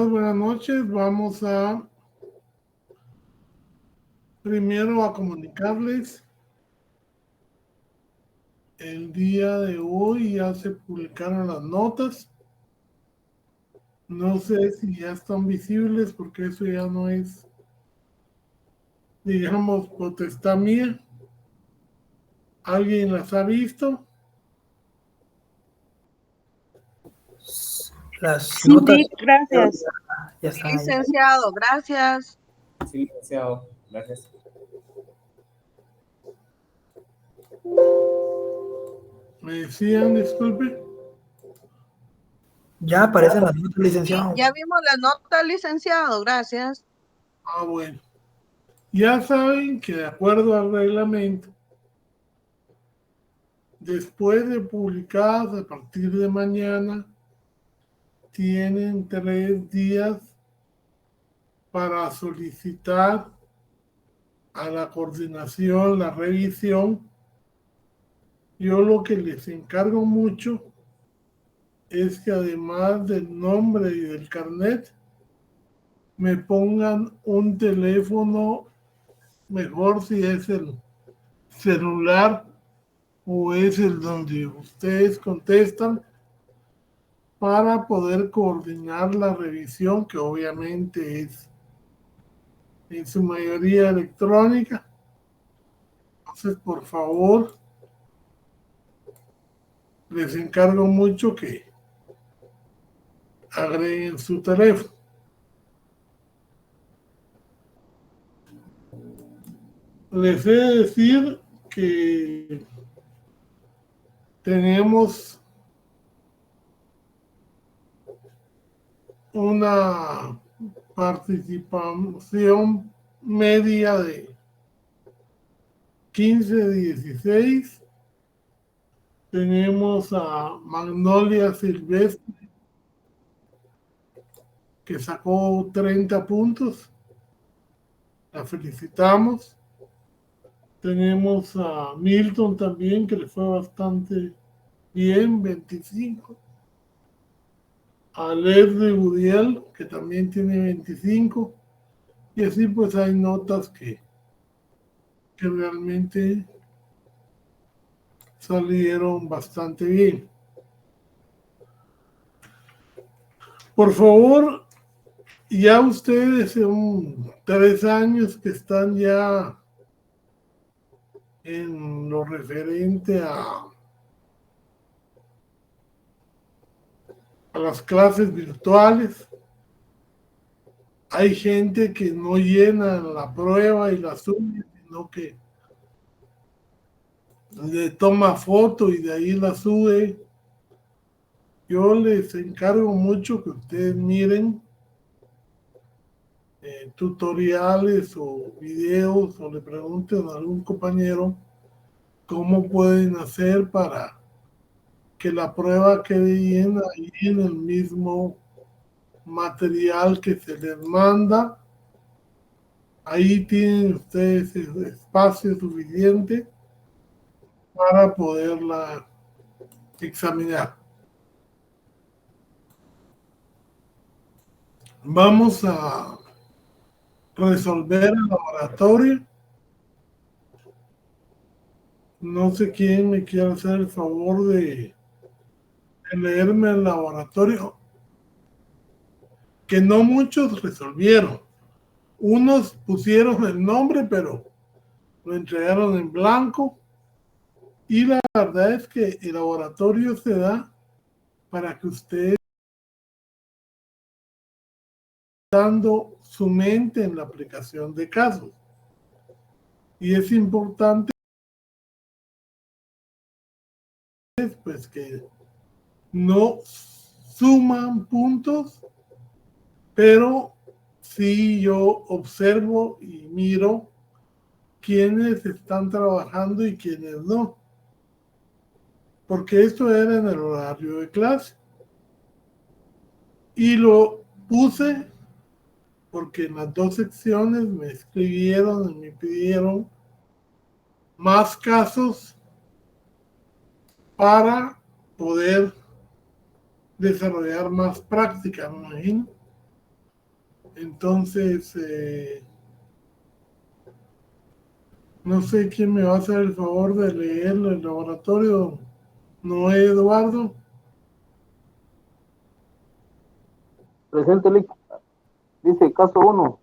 Buenas noches, vamos a primero a comunicarles el día de hoy ya se publicaron las notas. No sé si ya están visibles porque eso ya no es, digamos, potestad mía. ¿Alguien las ha visto? Las Sí, notas Vic, gracias. ya están ahí. Licenciado, gracias. Sí, licenciado, gracias. Me decían, disculpe. Ya aparecen las notas, licenciado. Ya vimos la nota, licenciado, gracias. Bueno. Ya saben que de acuerdo al reglamento, después de publicadas a partir de mañana, tienen 3 días para solicitar a la coordinación la revisión. Yo lo que les encargo mucho es que además del nombre y del carnet, me pongan un teléfono, mejor si es el celular o es el donde ustedes contestan, para poder coordinar la revisión, que obviamente es en su mayoría electrónica. Entonces, por favor, les encargo mucho que agreguen su teléfono. Les he de decir que tenemos una participación media de 15-16. Tenemos a Magnolia Silvestre, que sacó 30 puntos. La felicitamos. Tenemos a Milton también, que le fue bastante bien, 25. A Leslie Budiel, que también tiene 25. Y así pues hay notas que realmente salieron bastante bien. Por favor, ya ustedes son 3 años que están ya en lo referente a las clases virtuales. Hay gente que no llena la prueba y la sube, sino que le toma foto y de ahí la sube. Yo les encargo mucho que ustedes miren tutoriales o videos o le pregunten a algún compañero cómo pueden hacer para que la prueba quede llena ahí en el mismo material que se les manda. Ahí tienen ustedes espacio suficiente para poderla examinar. Vamos a resolver el laboratorio. No sé quién me quiere hacer el favor de leerme el laboratorio, que no muchos resolvieron. Unos pusieron el nombre, pero lo entregaron en blanco. Y la verdad es que el laboratorio se da para que ustedes dando su mente en la aplicación de casos. Y es importante pues que no suman puntos, pero sí yo observo y miro quiénes están trabajando y quiénes no. Porque esto era en el horario de clase. Y lo puse porque en las 2 secciones me escribieron y me pidieron más casos para poder desarrollar más práctica, me imagino. Entonces, no sé quién me va a hacer el favor de leer el laboratorio. ¿No, Eduardo? Presente, Lic. Dice, caso 1.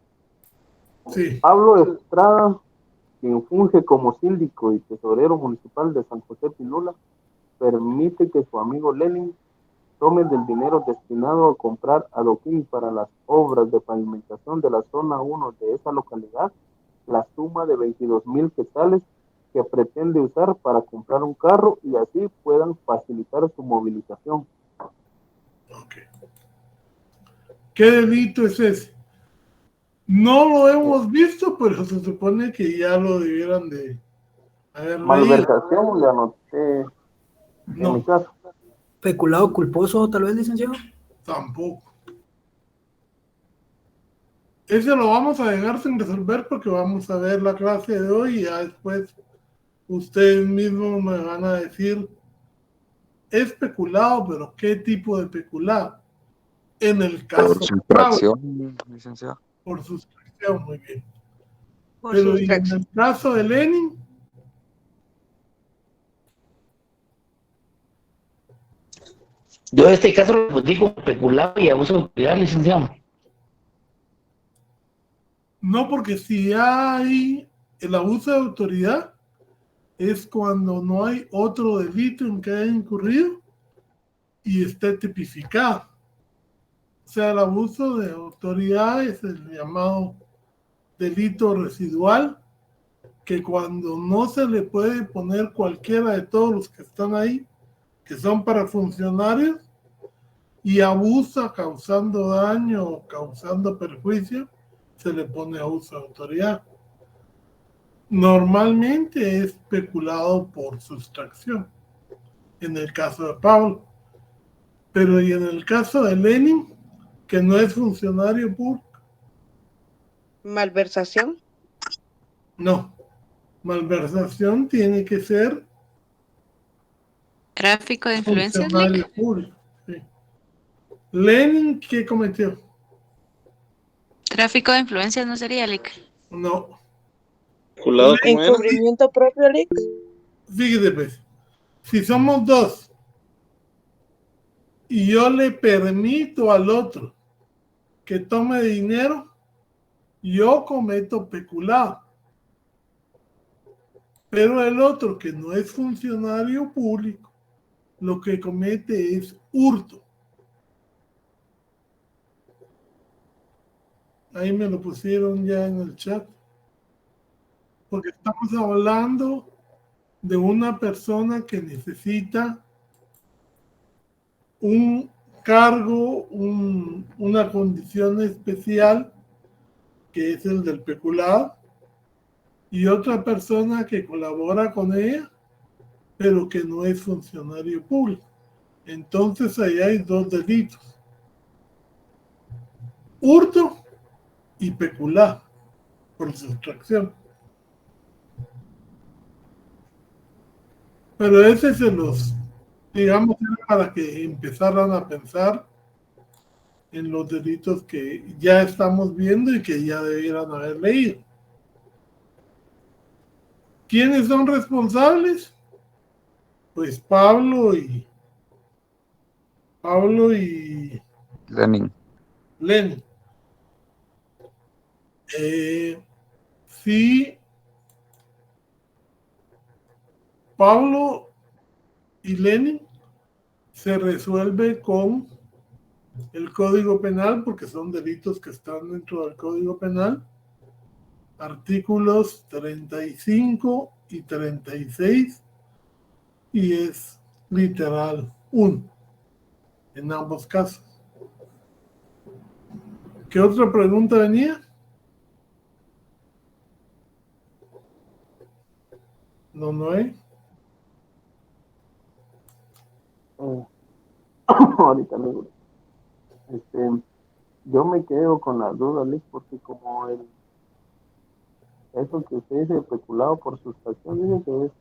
Sí. Pablo Estrada, quien funge como síndico y tesorero municipal de San José Pinula, permite que su amigo Lenin tome del dinero destinado a comprar adoquín para las obras de pavimentación de la zona 1 de esa localidad, la suma de 22,000 quetzales que pretende usar para comprar un carro y así puedan facilitar su movilización. Okay. ¿Qué delito es ese? No lo hemos visto, pero se supone que ya lo debieran de haber leído. Malversación le anoté en mi No, caso. Peculado culposo, tal vez, licenciado. tampoco. Ese lo vamos a dejar sin resolver porque vamos a ver la clase de hoy y ya después ustedes mismos me van a decir, es peculado, pero ¿qué tipo de peculado? En el caso Por sustracción, licenciado. por sustracción, muy bien. Por Pero y en sustracción. el caso de Lenin, Yo este caso lo digo peculado y abuso de autoridad, licenciado. no, porque si hay el abuso de autoridad, es cuando no hay otro delito en que haya incurrido y esté tipificado. O sea, el abuso de autoridad es el llamado delito residual, que cuando no se le puede poner cualquiera de todos los que están ahí, que son para funcionarios, y abusa causando daño o causando perjuicio, se le pone abuso de autoridad. Normalmente es peculado por sustracción, en el caso de Pablo. Pero y en el caso de Lenin, que no es funcionario público. Malversación. No. Malversación tiene que ser Tráfico de influencias, funcionario Lic. público. Sí. Lenin, ¿qué cometió? Tráfico de influencias no sería, Lic. No. Encubrimiento propio, Lic. Fíjate, pues, si somos dos y yo le permito al otro que tome dinero, yo cometo peculado. Pero el otro, que no es funcionario público, lo que comete es hurto. Ahí me lo pusieron ya en el chat. Porque estamos hablando de una persona que necesita un cargo, una condición especial, que es el del peculado, y otra persona que colabora con ella, pero que no es funcionario público. Entonces ahí hay dos delitos: hurto y peculado por sustracción. Pero ese se los, digamos, para que empezaran a pensar en los delitos que ya estamos viendo y que ya debieran haber leído. ¿Quiénes son responsables? Pues Pablo y Lenin. Lenin. Sí, Pablo y Lenin se resuelve con el Código Penal, porque son delitos que están dentro del Código Penal, artículos 35 y 36, y es literal 1 en ambos casos. ¿Qué otra pregunta venía? No hay. Ahorita me gusta. Yo me quedo con la duda, Lick, porque como eso que usted dice, peculado por sustracción, dice que es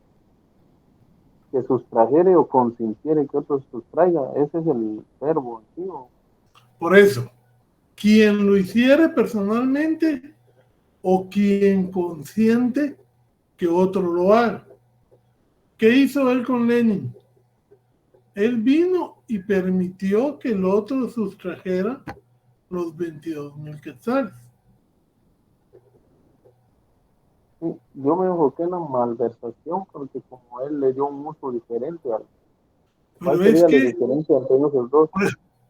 que sustrajere o consintiere que otro sustraiga. Ese es el verbo, ¿sí? Por eso, quien lo hiciere personalmente o quien consiente que otro lo haga. ¿Qué hizo él con Lenin? Él vino y permitió que el otro sustrajera los 22,000 quetzales. Sí, yo me enfoqué en la malversación porque como él le dio un uso diferente al... ¿Cuál Pero es sería la que diferencia entre ellos los dos?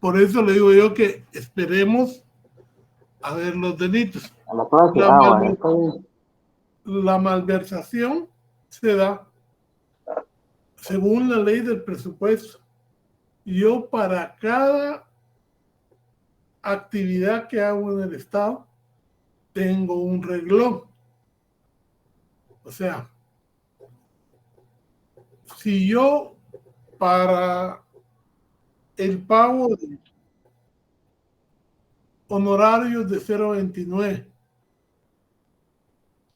por eso le digo yo que esperemos a ver los delitos. A la clase, La, vaya, está bien. la malversación se da según la ley del presupuesto. Yo para cada actividad que hago en el Estado tengo un renglón. O sea, si yo para el pago de honorarios de 0.29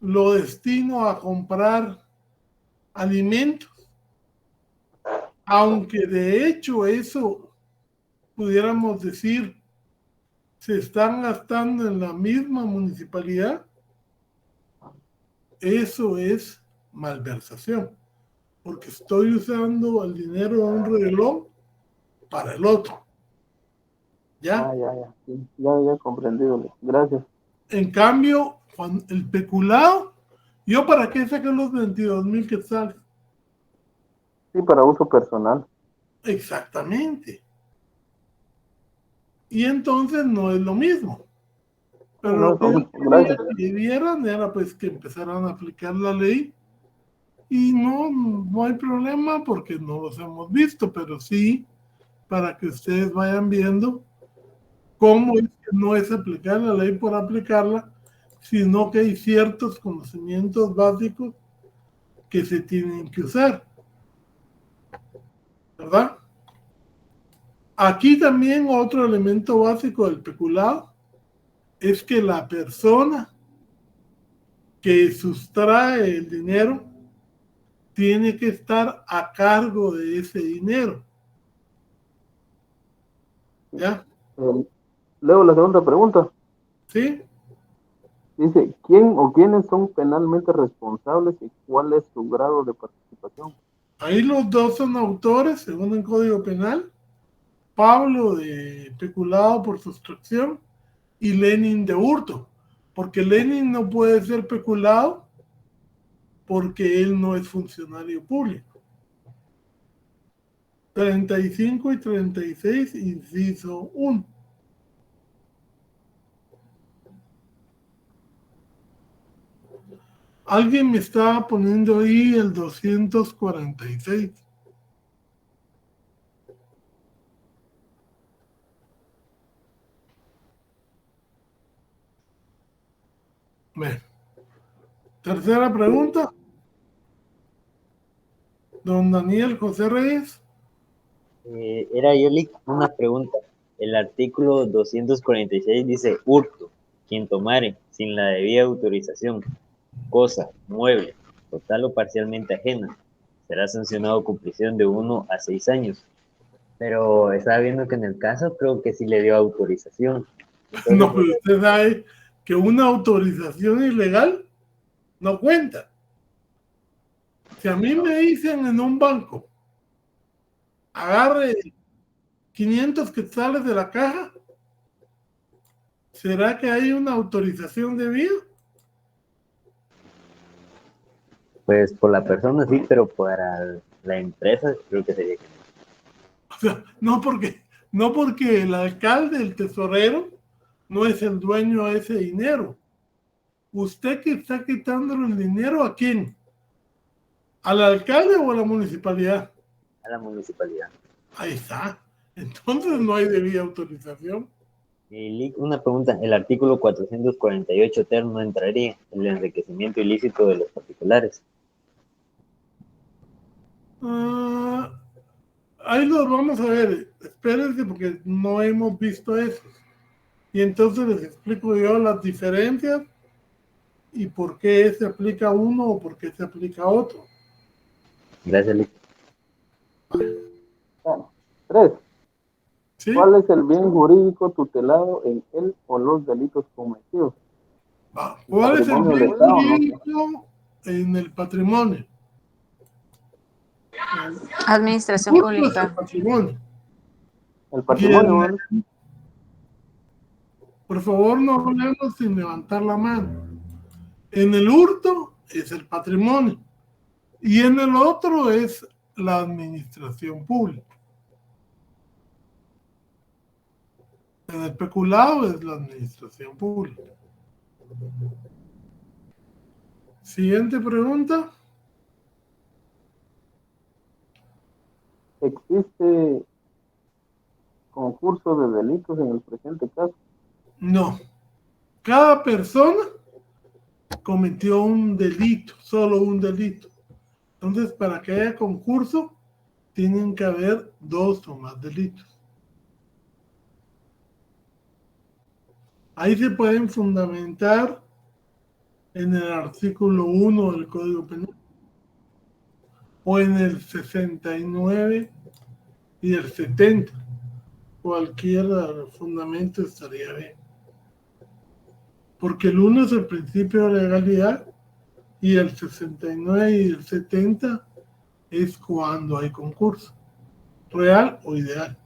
lo destino a comprar alimentos, aunque de hecho eso pudiéramos decir se están gastando en la misma municipalidad, eso es malversación, porque estoy usando el dinero de un reloj para el otro. ¿Ya? Ya. Sí, ya comprendido. Gracias. En cambio, cuando el peculado, ¿yo para qué saqué los 22,000 quetzales? Sí, para uso personal. Exactamente. Y entonces no es lo mismo. Pero No, lo que yo gracias. quería que vieran era pues que empezaran a aplicar la ley y no hay problema porque no los hemos visto, pero sí para que ustedes vayan viendo cómo es que no es aplicar la ley por aplicarla, sino que hay ciertos conocimientos básicos que se tienen que usar, ¿verdad? Aquí también otro elemento básico del peculado es que la persona que sustrae el dinero tiene que estar a cargo de ese dinero. ¿Ya? Leo la segunda pregunta. ¿Sí? Dice, ¿quién o quiénes son penalmente responsables y cuál es su grado de participación? Ahí los dos son autores, según el Código Penal. Pablo de peculado por sustracción y Lenin de hurto. Porque Lenin no puede ser peculado porque él no es funcionario público. 35 y 36, inciso 1. Alguien me estaba poniendo ahí el 246. Bueno. Tercera pregunta. Don Daniel José Reyes. Era yo una pregunta. El artículo 246 dice hurto, quien tomare sin la debida autorización, cosa, mueble, total o parcialmente ajena, será sancionado con prisión de 1 a 6 años. Pero estaba viendo que en el caso creo que sí le dio autorización. Entonces, No, pero usted sabe que una autorización ilegal no cuenta. Si a mí me dicen en un banco, agarre 500 quetzales de la caja, ¿será que hay una autorización debida? pues por la persona sí, pero para la empresa creo que sería que no. O sea, no porque el alcalde, el tesorero, no es el dueño de ese dinero. ¿Usted que está quitándole el dinero a quién? ¿Al alcalde o a la municipalidad? A la municipalidad. Ahí está. Entonces no hay debida autorización. Una pregunta, el artículo 448 terno no entraría el enriquecimiento ilícito de los particulares. Ahí los vamos a ver. Espérense porque no hemos visto eso. Y entonces les explico yo las diferencias y por qué se aplica uno o por qué se aplica otro. Gracias, Lick. Bueno, 3. ¿Sí? ¿Cuál es el bien jurídico tutelado en él o los delitos cometidos? ¿Cuál es el Patrimonio del bien Estado, ¿no? jurídico en el patrimonio? Administración Hurto es el pública. patrimonio. El Y patrimonio, ¿vale? por favor, no hablemos sin levantar la mano. En el hurto es el patrimonio y en el otro es la administración pública. En el peculado es la administración pública. Siguiente pregunta. ¿Existe concurso de delitos en el presente caso? No. Cada persona cometió un delito, solo un delito. Entonces, para que haya concurso, tienen que haber 2 o más delitos. Ahí se pueden fundamentar en el artículo 1 del Código Penal o en el 69 y el 70. Cualquier fundamento estaría bien. Porque el 1 es el principio de legalidad y el 69 y el 70 es cuando hay concurso, real o ideal.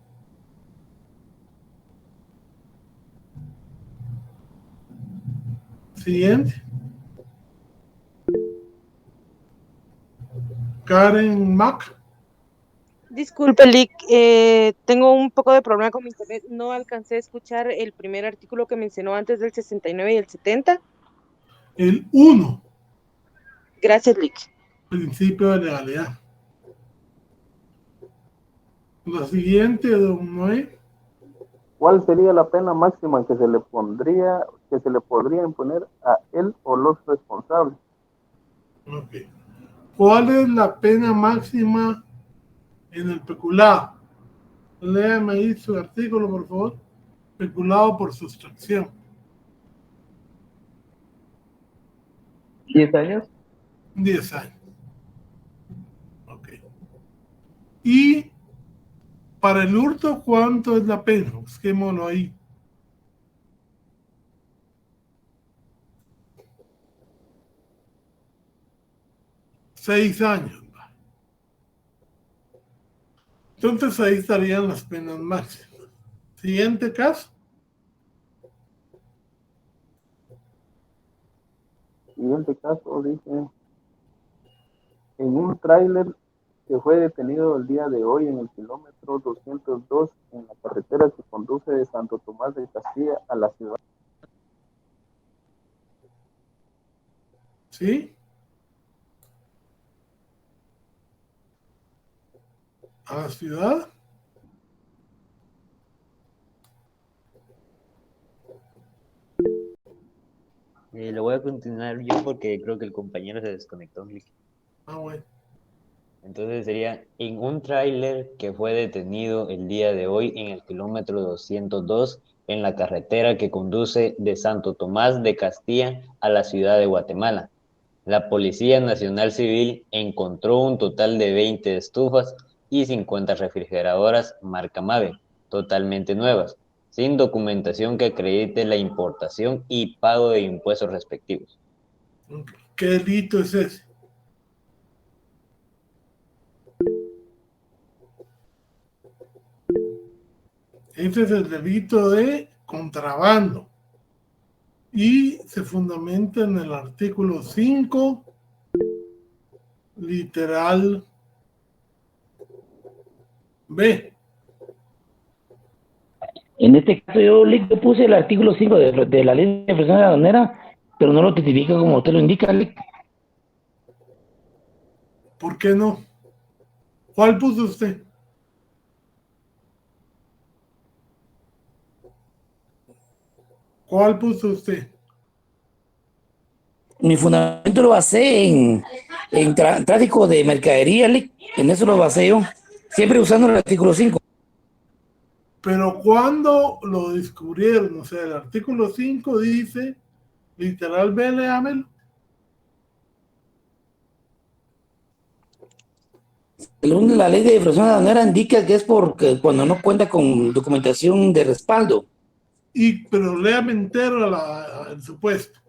Siguiente. Karen Mack. Disculpe, Lick, tengo un poco de problema con mi internet. No alcancé a escuchar el primer artículo que mencionó antes del 69 y el 70. El 1, Gracias, Lick. principio de legalidad. La siguiente, don Noé. ¿Cuál sería la pena máxima que se le podría imponer a él o los responsables? Okay. ¿Cuál es la pena máxima en el peculado? Léame ahí su artículo, por favor. Peculado por sustracción. 10 años. 10 años. Ok. Y para el hurto, ¿cuánto es la pena? Busquémoslo ahí. 6 años. Entonces ahí estarían las penas máximas. Siguiente caso. Siguiente caso dice, en un tráiler que fue detenido el día de hoy en el kilómetro 202 en la carretera que conduce de Santo Tomás de Castilla a la ciudad. ¿Sí? A la ciudad. Lo voy a continuar yo porque creo que el compañero se desconectó. Ah, bueno. Entonces sería en un tráiler que fue detenido el día de hoy en el kilómetro 202 en la carretera que conduce de Santo Tomás de Castilla a la ciudad de Guatemala. La Policía Nacional Civil encontró un total de 20 estufas y 50 refrigeradoras marca Mave, totalmente nuevas, sin documentación que acredite la importación y pago de impuestos respectivos. ¿Qué delito es ese? Ese es el delito de contrabando y se fundamenta en el artículo 5, literal B. En este caso yo puse el artículo 5 de la ley de infracción aduanera, pero no lo tipifica como usted lo indica, Lick. ¿Por qué no? ¿Cuál puso usted? ¿Cuál puso usted? Mi fundamento lo basé en tráfico de mercadería, Lick. En eso lo basé yo, siempre usando el artículo 5. Pero cuando lo descubrieron, o sea, el artículo 5 dice, literal B, léamelo. La ley de defraudación aduanera indica que es porque cuando no cuenta con documentación de respaldo. Pero léame entero el supuesto.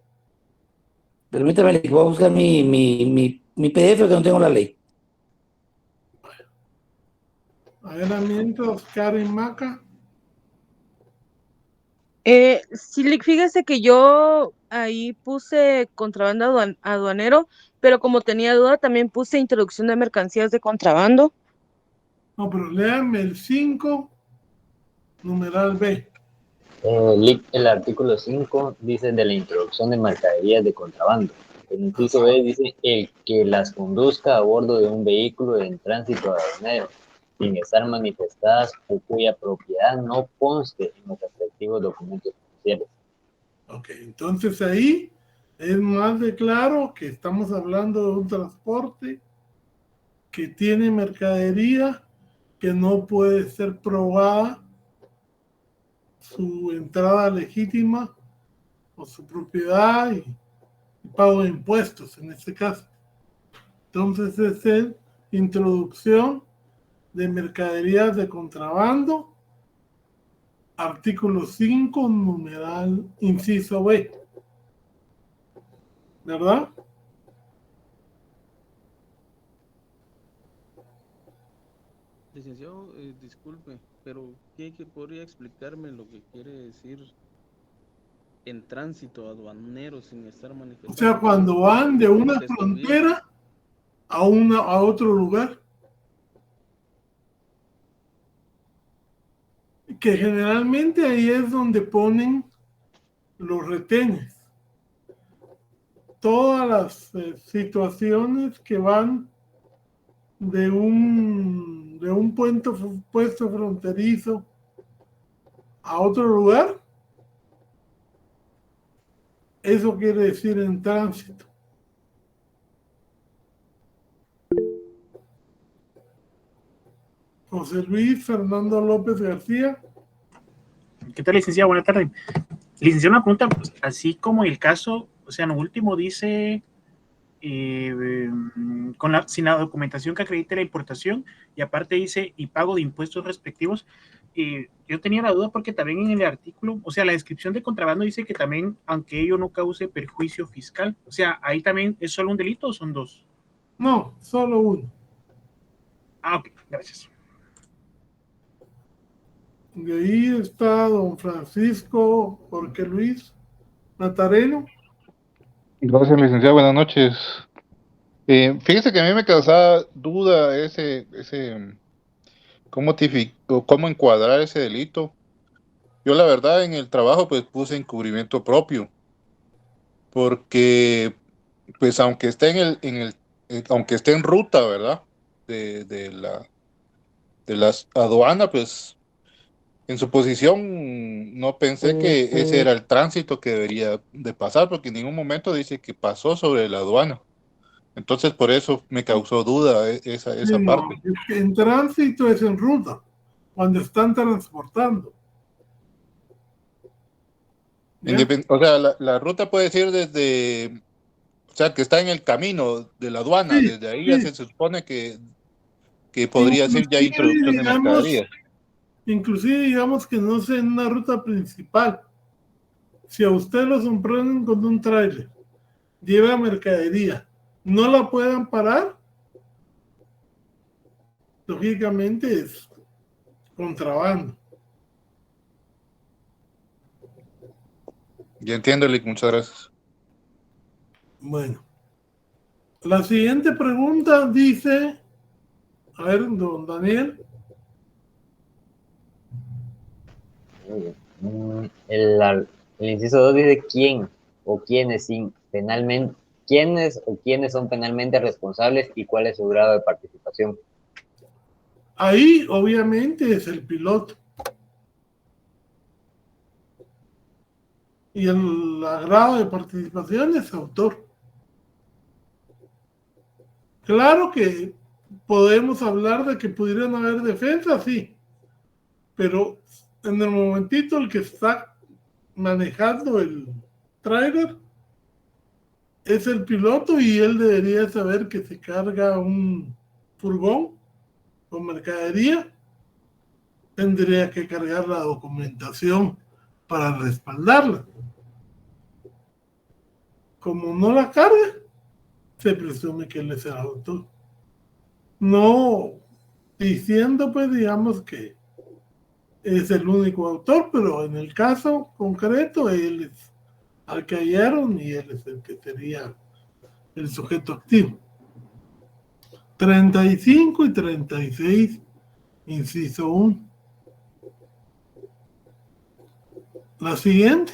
Permítame, voy a buscar mi PDF que no tengo la ley. A ver, mientras, Karen Maca. Sí, Lick, fíjese que yo ahí puse contrabando aduanero, pero como tenía duda, también puse introducción de mercancías de contrabando. No, pero léame el 5, numeral B. El artículo 5 dice de la introducción de mercaderías de contrabando. El inciso B dice el que las conduzca a bordo de un vehículo en tránsito aduanero, sin estar manifestadas o cuya propiedad no conste en los respectivos documentos oficiales. Ok, entonces ahí es más de claro que estamos hablando de un transporte que tiene mercadería que no puede ser probada su entrada legítima o su propiedad y pago de impuestos en este caso. Entonces es el introducción de mercaderías de contrabando, artículo 5, numeral inciso B. ¿Verdad? Licenciado, disculpe, pero ¿qué podría explicarme lo que quiere decir en tránsito aduanero sin estar manifestado? O sea, cuando van de una frontera a otro lugar, que generalmente ahí es donde ponen los retenes. Todas las situaciones que van de un puesto fronterizo a otro lugar, eso quiere decir en tránsito. José Luis Fernando López García. ¿Qué tal, licenciado? Buenas tardes. Licenciado, una pregunta, pues, así como el caso, o sea, en lo último dice sin la documentación que acredite la importación, y aparte dice y pago de impuestos respectivos. Yo tenía la duda porque también en el artículo, o sea, la descripción de contrabando dice que también, aunque ello no cause perjuicio fiscal, o sea, ahí también es solo un delito o son dos. No, solo uno. Ah, ok, gracias. De ahí está don Francisco Jorge Luis Natareno. Gracias, licenciado. Buenas noches. Fíjese que a mí me causaba duda cómo encuadrar ese delito. Yo la verdad en el trabajo pues puse encubrimiento propio, porque pues aunque esté aunque esté en ruta, ¿verdad? De la aduana, pues en su posición no pensé que ese era el tránsito que debería de pasar, porque en ningún momento dice que pasó sobre la aduana. Entonces por eso me causó duda esa Sí, parte. no, en tránsito es en ruta, cuando están transportando. O sea, la ruta puede ser desde, o sea, que está en el camino de la aduana, Sí, desde ahí sí. ya se supone que podría ser ya introducción de mercadería. Inclusive digamos que no sea en una ruta principal. Si a usted lo sorprenden con un tráiler, lleva mercadería, no la puedan parar, lógicamente es contrabando. Ya entiendo, Lick, muchas gracias. Bueno, la siguiente pregunta dice, a ver, don Daniel. El inciso 2 dice quién o quiénes son penalmente responsables y cuál es su grado de participación. Ahí obviamente es el piloto. Y el grado de participación es autor. Claro que podemos hablar de que pudieran haber defensas, sí, pero en el momentito el que está manejando el tráiler es el piloto y él debería saber que se carga un furgón con mercadería, tendría que cargar la documentación para respaldarla. Como no la carga, se presume que él es el autor. No diciendo, pues, digamos que es el único autor, pero en el caso concreto, él es al que hallaron y él es el que sería el sujeto activo. 35 y 36, inciso 1. La siguiente.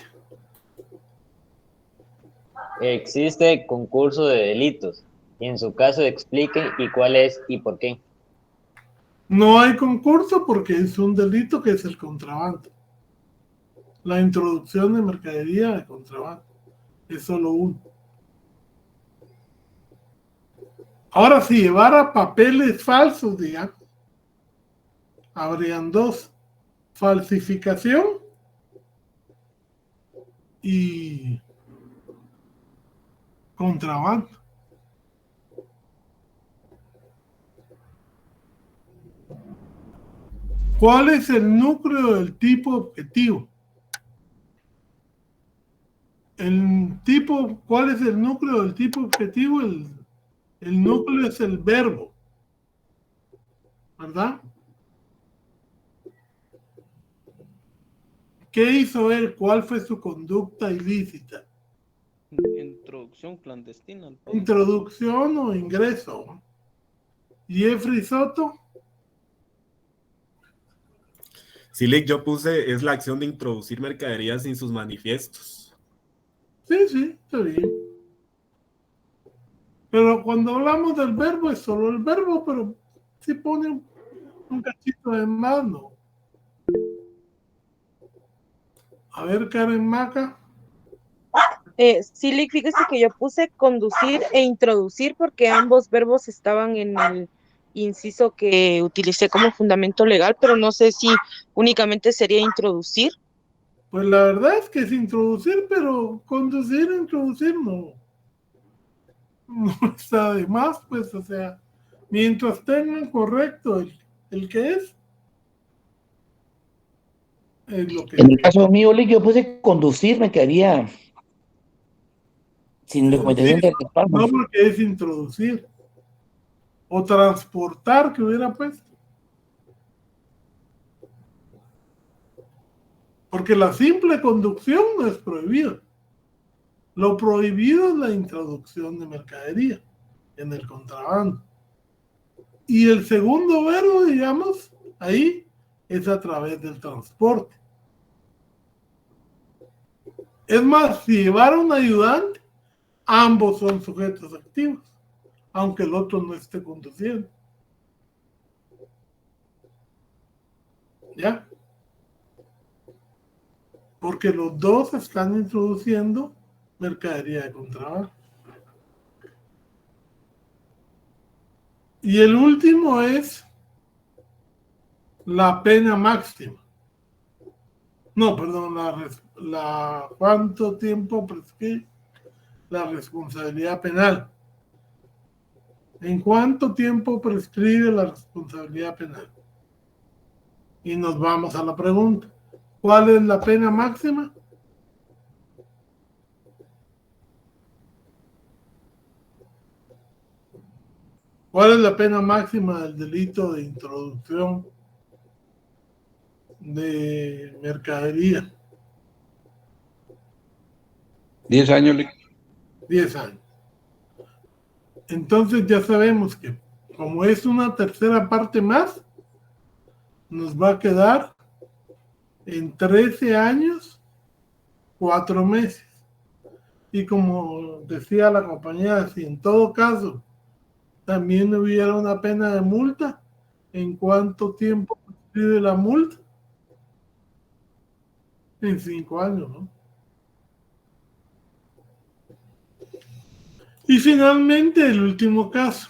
Existe concurso de delitos. Y en su caso explique y cuál es y por qué. No hay concurso porque es un delito que es el contrabando. La introducción de mercadería de contrabando. Es solo uno. Ahora, si llevara papeles falsos, digamos, habrían dos: falsificación y contrabando. ¿Cuál es el núcleo del tipo objetivo? ¿Cuál es el núcleo del tipo objetivo? El núcleo es el verbo, ¿verdad? ¿Qué hizo él? ¿Cuál fue su conducta ilícita? Introducción clandestina al país. Introducción o ingreso. Jeffrey Soto. Sí, Lick, yo puse, es la acción de introducir mercaderías sin sus manifiestos. Sí, está bien. Pero cuando hablamos del verbo, es solo el verbo, pero si pone un cachito de mano. A ver, Karen Maca. Sí, Lick, fíjese que yo puse conducir e introducir porque ambos verbos estaban en el inciso que utilicé como fundamento legal, pero no sé si únicamente sería introducir. Pues la verdad es que es introducir, pero conducir e introducir no está de más, pues, o sea, mientras tengan correcto el que es lo que... En el caso mío, Lick, yo puse conducir, me quedaría sin documentación de respaldo. No, porque es introducir. O transportar, que hubiera puesto. Porque la simple conducción no es prohibida. Lo prohibido es la introducción de mercadería en el contrabando. Y el segundo verbo, digamos, ahí es a través del transporte. Es más, si llevar un ayudante, ambos son sujetos activos, aunque el otro no esté conduciendo. ¿Ya? Porque los dos están introduciendo mercadería de contrabando. Y el último es la pena máxima. No, perdón, ¿cuánto tiempo prescribe la responsabilidad penal? ¿En cuánto tiempo prescribe la responsabilidad penal? Y nos vamos a la pregunta. ¿Cuál es la pena máxima? ¿Cuál es la pena máxima del delito de introducción de mercadería? 10 años, Lick. 10 años. Entonces ya sabemos que como es una tercera parte más, nos va a quedar en 13 años, 4 meses. Y como decía la compañera, si en todo caso también hubiera una pena de multa, ¿en cuánto tiempo prescribe la multa? En 5 años, ¿no? Y finalmente el último caso.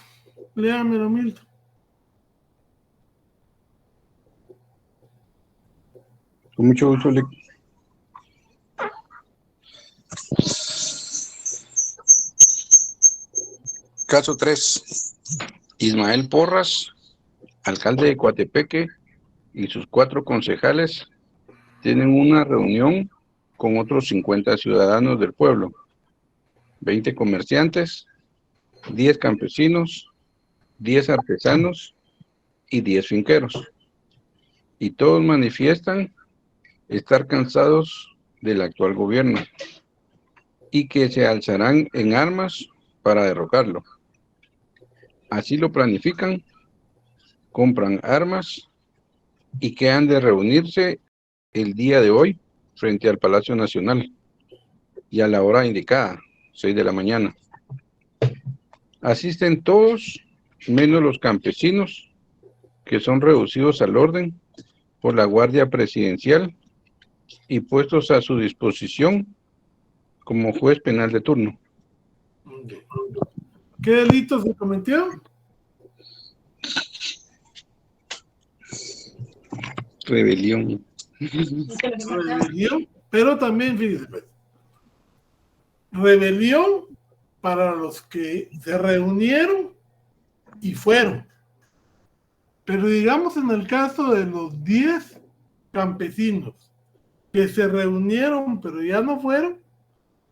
Léamelo, Milton. Con mucho gusto, Lick. Caso 3. Ismael Porras alcalde de Coatepeque y sus 4 concejales tienen una reunión con otros 50 ciudadanos del pueblo, 20 comerciantes, 10 campesinos, 10 artesanos y 10 finqueros. Y todos manifiestan estar cansados del actual gobierno y que se alzarán en armas para derrocarlo. Así lo planifican, compran armas y que han de reunirse el día de hoy frente al Palacio Nacional y a la hora indicada, 6 de la mañana. Asisten todos, menos los campesinos, que son reducidos al orden por la Guardia Presidencial y puestos a su disposición como juez penal de turno. ¿Qué delito se cometió? Rebelión. Rebelión, pero también, fíjese, pues, rebelión para los que se reunieron y fueron. Pero digamos en el caso de los 10 campesinos que se reunieron pero ya no fueron,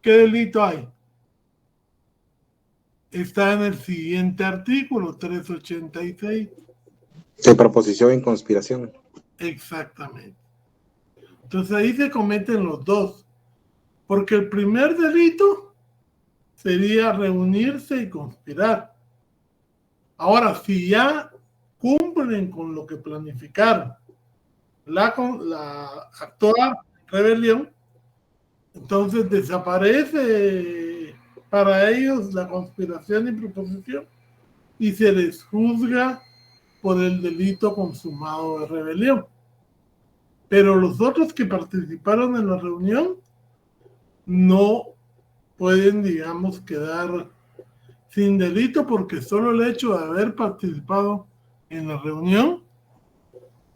¿qué delito hay? Está en el siguiente artículo, 386. De proposición en conspiración. Exactamente. Entonces ahí se cometen los dos. Porque el primer delito sería reunirse y conspirar. Ahora, si ya cumplen con lo que planificaron, la actual rebelión, entonces desaparece para ellos la conspiración y proposición y se les juzga por el delito consumado de rebelión. Pero los otros que participaron en la reunión no pueden, digamos, quedar sin delito porque solo el hecho de haber participado en la reunión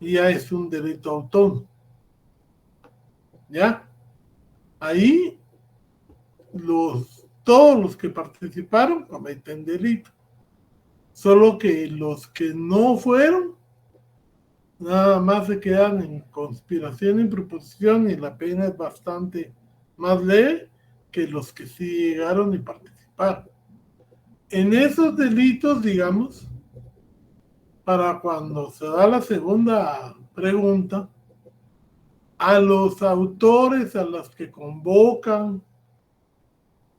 ya es un delito autónomo. ¿Ya? Ahí todos los que participaron cometen delito. Solo que los que no fueron, nada más se quedan en conspiración y proposición y la pena es bastante más leve que los que sí llegaron y participaron. En esos delitos, digamos, para cuando se da la segunda pregunta, a los autores, a los que convocan,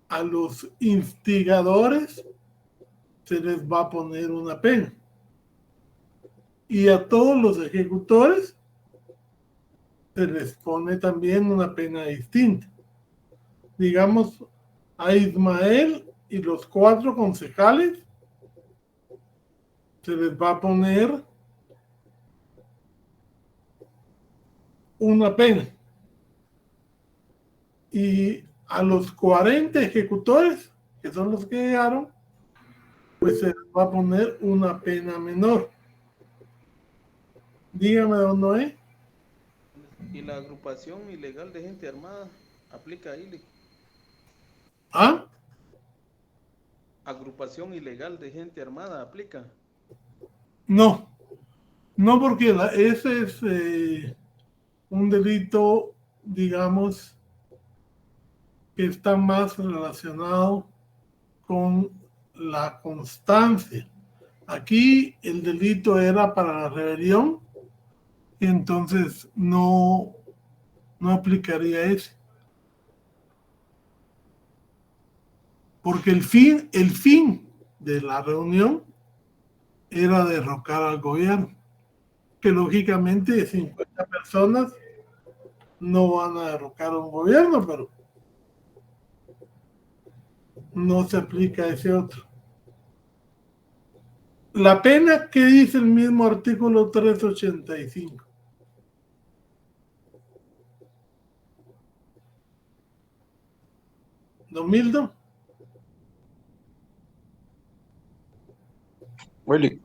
a los instigadores, se les va a poner una pena. Y a todos los ejecutores se les pone también una pena distinta. Digamos, a Ismael y los 4 concejales se les va a poner una pena. Y a los 40 ejecutores, que son los que llegaron, pues se les va a poner una pena menor. Dígame, don Noé. ¿Y la agrupación ilegal de gente armada aplica ahí? ¿Ah? ¿Agrupación ilegal de gente armada aplica? No, no porque ese es un delito, digamos, que está más relacionado con la constancia. Aquí el delito era para la rebelión, y entonces no aplicaría ese. Porque el fin de la reunión era derrocar al gobierno, que lógicamente 50 personas no van a derrocar a un gobierno, pero no se aplica ese otro. La pena que dice el mismo artículo 385. Don Mildo. Willy,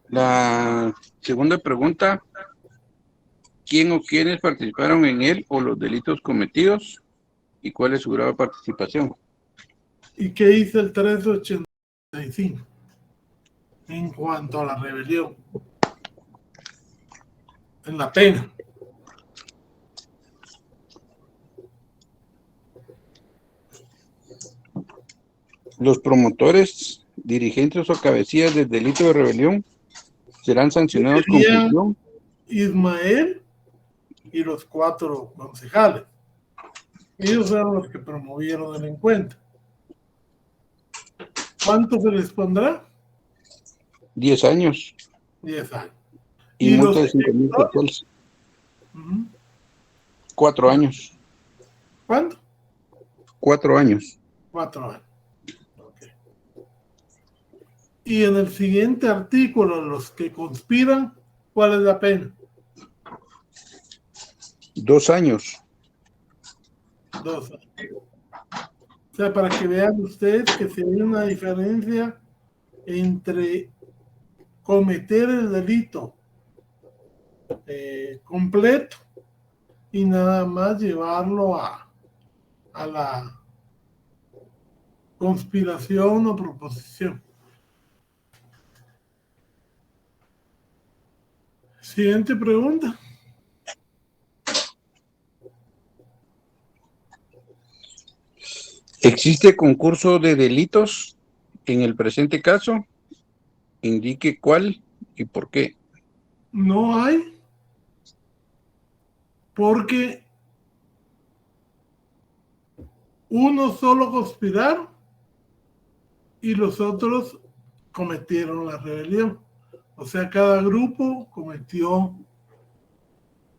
la segunda pregunta, ¿quién o quiénes participaron en él o los delitos cometidos y cuál es su grado de participación? ¿Y qué dice el 385? 65 en cuanto a la rebelión, en la pena. Los promotores, dirigentes o cabecillas del delito de rebelión serán sancionados con Serían prisión. Ismael y los 4 concejales. Ellos eran los que promovieron el encuentro. ¿Cuánto se les pondrá? 10 años 10 años. y los multa de 5,000 quetzales. 4 años. ¿Cuánto? 4 años. 4 años. Okay. Y en el siguiente artículo, los que conspiran, ¿cuál es la pena? 2 años. 2 años. O sea, para que vean ustedes que si hay una diferencia entre cometer el delito completo y nada más llevarlo a la conspiración o proposición. Siguiente pregunta. ¿Existe concurso de delitos en el presente caso? Indique cuál y por qué. No hay, porque uno solo conspiraron y los otros cometieron la rebelión. O sea, cada grupo cometió,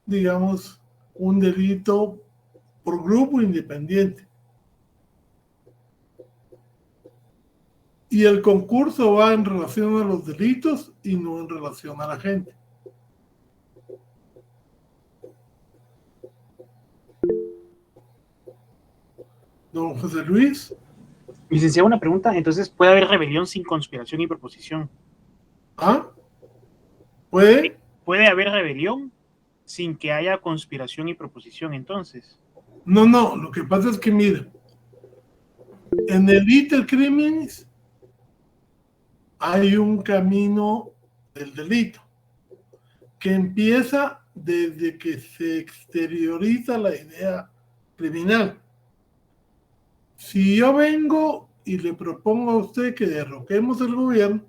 digamos, un delito por grupo independiente. Y el concurso va en relación a los delitos y no en relación a la gente. Don José Luis. Licenciado, una pregunta. Entonces, ¿puede haber rebelión sin conspiración y proposición? ¿Ah? ¿Puede? ¿Puede haber rebelión sin que haya conspiración y proposición, entonces? No, lo que pasa es que, mira, en el iter criminis hay un camino del delito que empieza desde que se exterioriza la idea criminal. Si yo vengo y le propongo a usted que derroquemos el gobierno,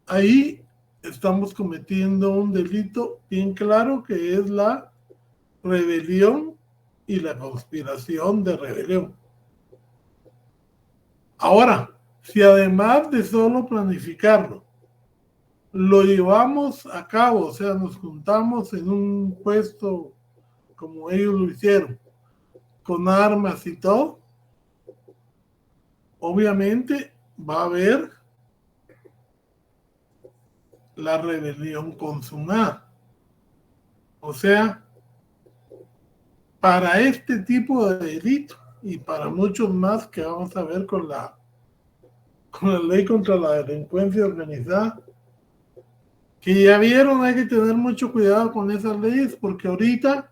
ahí estamos cometiendo un delito bien claro que es la rebelión y la conspiración de rebelión. Ahora, si además de solo planificarlo, lo llevamos a cabo, o sea, nos juntamos en un puesto como ellos lo hicieron, con armas y todo, obviamente va a haber la rebelión consumada. O sea, para este tipo de delito y para muchos más que vamos a ver con la ley contra la delincuencia organizada, que ya vieron, hay que tener mucho cuidado con esas leyes porque ahorita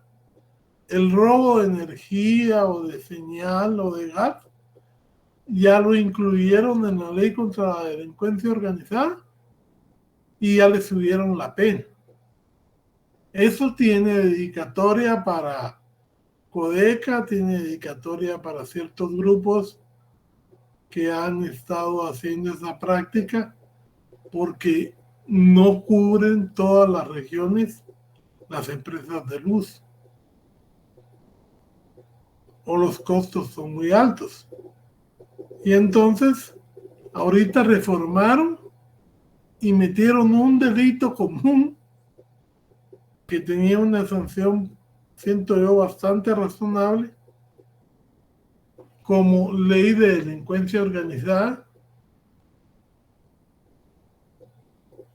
el robo de energía o de señal o de gas ya lo incluyeron en la ley contra la delincuencia organizada y ya le subieron la pena. Eso tiene dedicatoria para Codeca, tiene dedicatoria para ciertos grupos que han estado haciendo esa práctica porque no cubren todas las regiones las empresas de luz o los costos son muy altos. Y entonces ahorita reformaron y metieron un delito común que tenía una sanción, siento yo, bastante razonable, como ley de delincuencia organizada,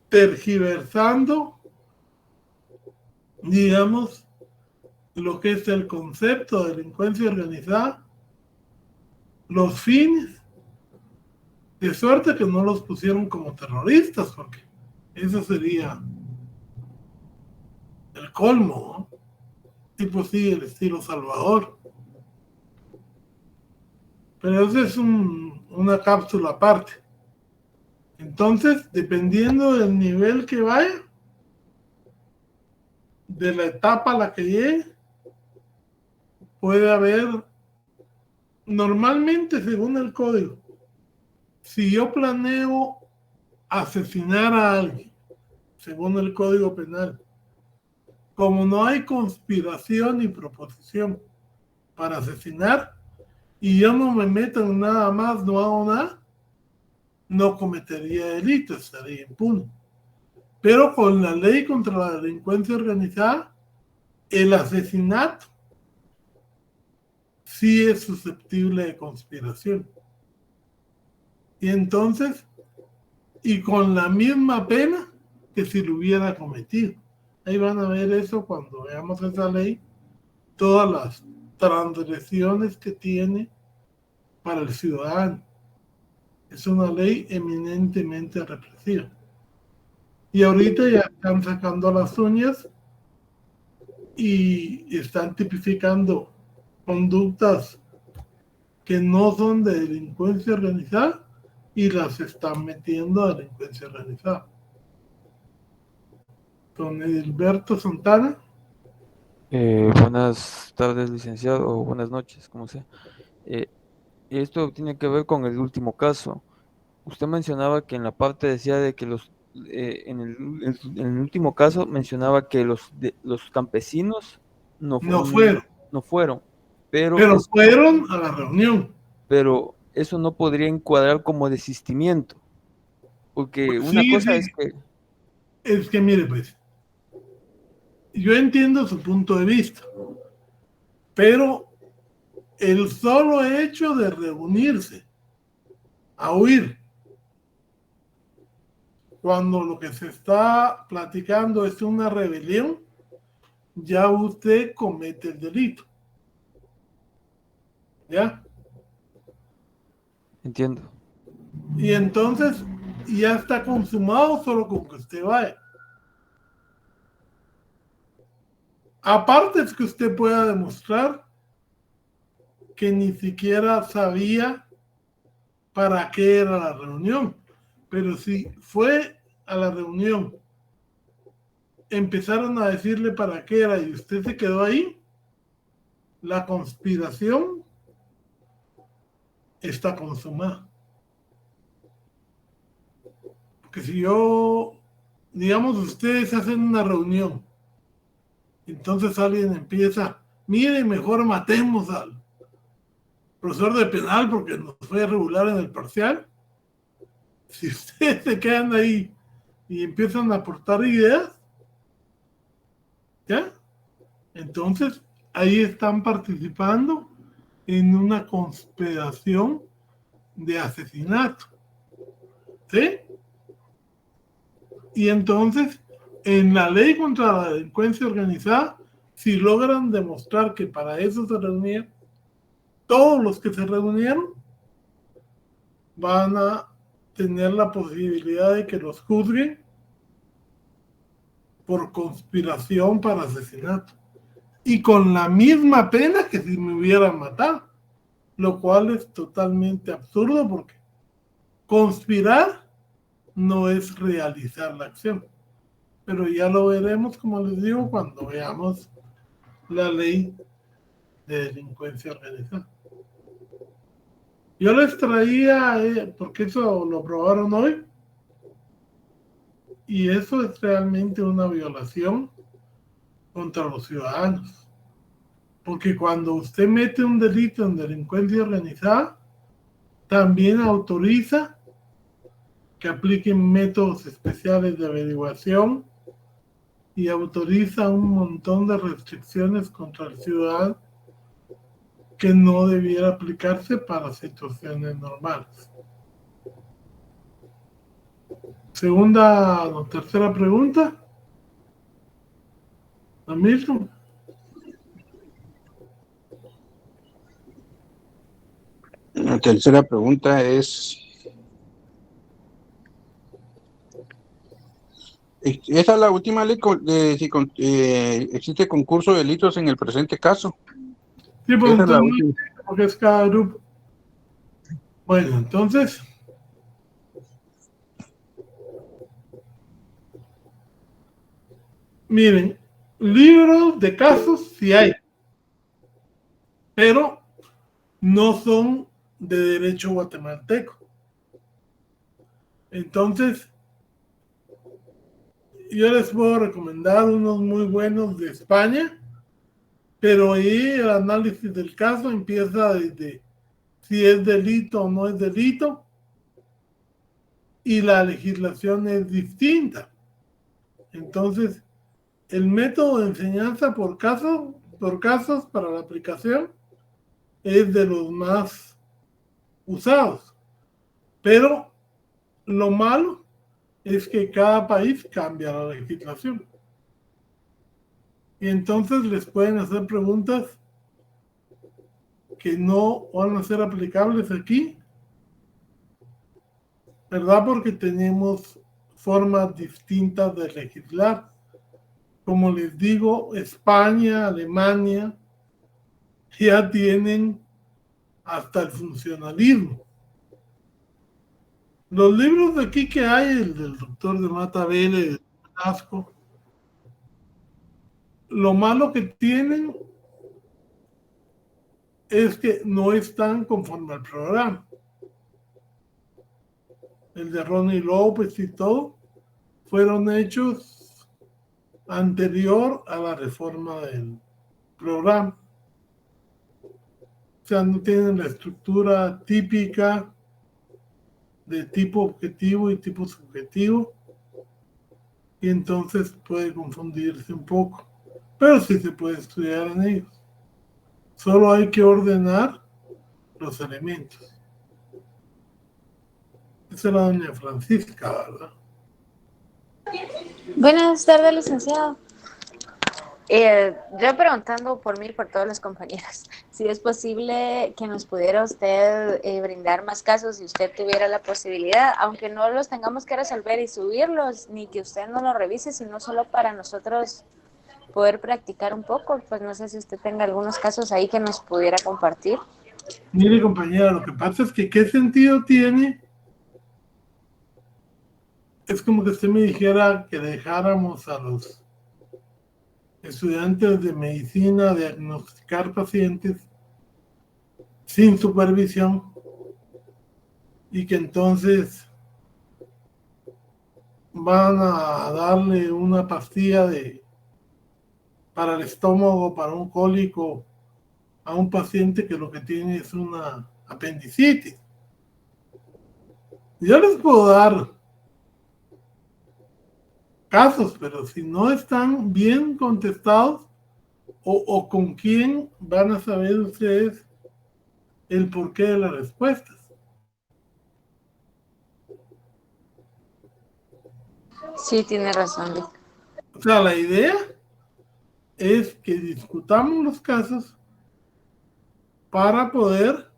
tergiversando, digamos, lo que es el concepto de delincuencia organizada, los fines, de suerte que no los pusieron como terroristas, porque eso sería el colmo, ¿no? Tipo sí, el estilo Salvador. Pero eso es una cápsula aparte. Entonces, dependiendo del nivel que vaya, de la etapa a la que llegue, puede haber, normalmente según el código, si yo planeo asesinar a alguien, según el Código Penal, como no hay conspiración ni proposición para asesinar, y yo no me meto en nada más, no hago nada, no cometería delitos, estaría impune. Pero con la ley contra la delincuencia organizada, el asesinato sí es susceptible de conspiración. Y entonces, y con la misma pena que si lo hubiera cometido. Ahí van a ver eso cuando veamos esa ley, todas las transgresiones que tiene para el ciudadano. Es una ley eminentemente represiva. Y ahorita ya están sacando las uñas y están tipificando conductas que no son de delincuencia organizada y las están metiendo a delincuencia organizada. Don Edilberto Santana. Buenas tardes, licenciado, o buenas noches, como sea. Esto tiene que ver con el último caso. Usted mencionaba que en la parte decía de que en el último caso mencionaba que los campesinos no fueron, pero fueron a la reunión. Pero eso no podría encuadrar como desistimiento, porque una cosa es que... Es que mire, pues, yo entiendo su punto de vista, pero el solo hecho de reunirse a huir, cuando lo que se está platicando es una rebelión, ya usted comete el delito. ¿Ya? Entiendo. Y entonces ya está consumado solo con que usted vaya. Aparte es que usted pueda demostrar que ni siquiera sabía para qué era la reunión. Pero si fue a la reunión, empezaron a decirle para qué era y usted se quedó ahí, la conspiración está consumada. Porque si yo, digamos, ustedes hacen una reunión, entonces alguien empieza, mire, mejor matemos al profesor de penal porque nos fue a regular en el parcial. Si ustedes se quedan ahí y empiezan a aportar ideas, ¿ya? Entonces ahí están participando en una conspiración de asesinato. ¿Sí? Y entonces, en la ley contra la delincuencia organizada, si logran demostrar que para eso se reunieron, todos los que se reunieron van a tener la posibilidad de que los juzguen por conspiración para asesinato. Y con la misma pena que si me hubieran matado. Lo cual es totalmente absurdo porque conspirar no es realizar la acción. Pero ya lo veremos, como les digo, cuando veamos la ley de delincuencia organizada. Yo les traía, porque eso lo probaron hoy, y eso es realmente una violación contra los ciudadanos. Porque cuando usted mete un delito en delincuencia organizada, también autoriza que apliquen métodos especiales de averiguación y autoriza un montón de restricciones contra el ciudadano que no debiera aplicarse para situaciones normales. Segunda o tercera pregunta. Hamilton. La tercera pregunta es... Esa es la última ley de si existe concurso de delitos en el presente caso. Sí, pues entonces, porque es cada grupo. Bueno, entonces, Miren, libros de casos sí hay, pero no son de derecho guatemalteco. Entonces, yo les puedo recomendar unos muy buenos de España, pero ahí el análisis del caso empieza desde si es delito o no es delito, y la legislación es distinta. Entonces, el método de enseñanza por casos para la aplicación es de los más usados. Pero lo malo es que cada país cambia la legislación. Y entonces les pueden hacer preguntas que no van a ser aplicables aquí, ¿verdad? Porque tenemos formas distintas de legislar. Como les digo, España, Alemania, ya tienen hasta el funcionalismo. Los libros de aquí que hay, el del doctor de Mata Vélez, de Velasco, lo malo que tienen es que no están conforme al programa. El de Ronnie López y todo fueron hechos anterior a la reforma del programa. O sea, no tienen la estructura típica de tipo objetivo y tipo subjetivo, y entonces puede confundirse un poco, pero sí se puede estudiar en ellos. Solo hay que ordenar los elementos. Esa era doña Francisca, ¿verdad? Buenas tardes, licenciado. Yo preguntando por mí y por todos los compañeros, si es posible que nos pudiera usted brindar más casos si usted tuviera la posibilidad, aunque no los tengamos que resolver y subirlos, ni que usted no los revise, sino solo para nosotros poder practicar un poco. Pues no sé si usted tenga algunos casos ahí que nos pudiera compartir. Mire, compañera, lo que pasa es que ¿qué sentido tiene? Es como que usted me dijera que dejáramos a los estudiantes de medicina diagnosticar pacientes sin supervisión y que entonces van a darle una pastilla para el estómago, para un cólico a un paciente que lo que tiene es una apendicitis. Yo les puedo dar casos, pero si no están bien contestados o con quién van a saber ustedes el porqué de las respuestas. Sí, tiene razón, Vic. O sea, la idea es que discutamos los casos para poder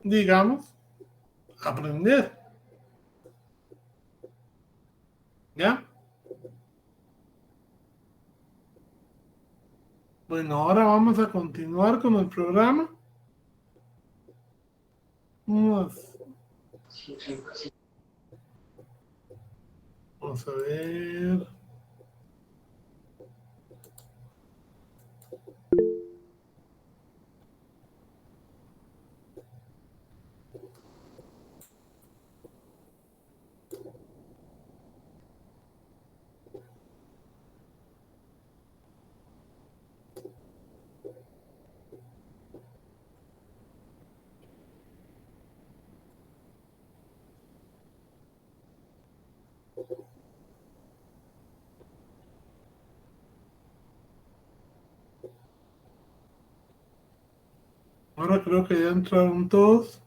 digamos aprender. ¿Ya? Bueno, ahora vamos a continuar con el programa. Vamos a ver. Ahora creo que ya entraron todos.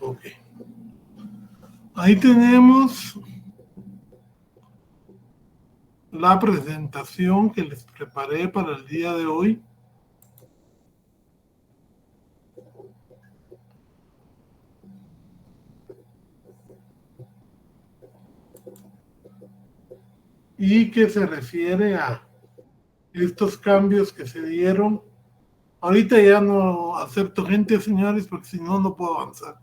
Ok. Ahí tenemos la presentación que les preparé para el día de hoy. y que se refiere a estos cambios que se dieron. Ahorita ya no acepto gente, señores, porque si no, no puedo avanzar.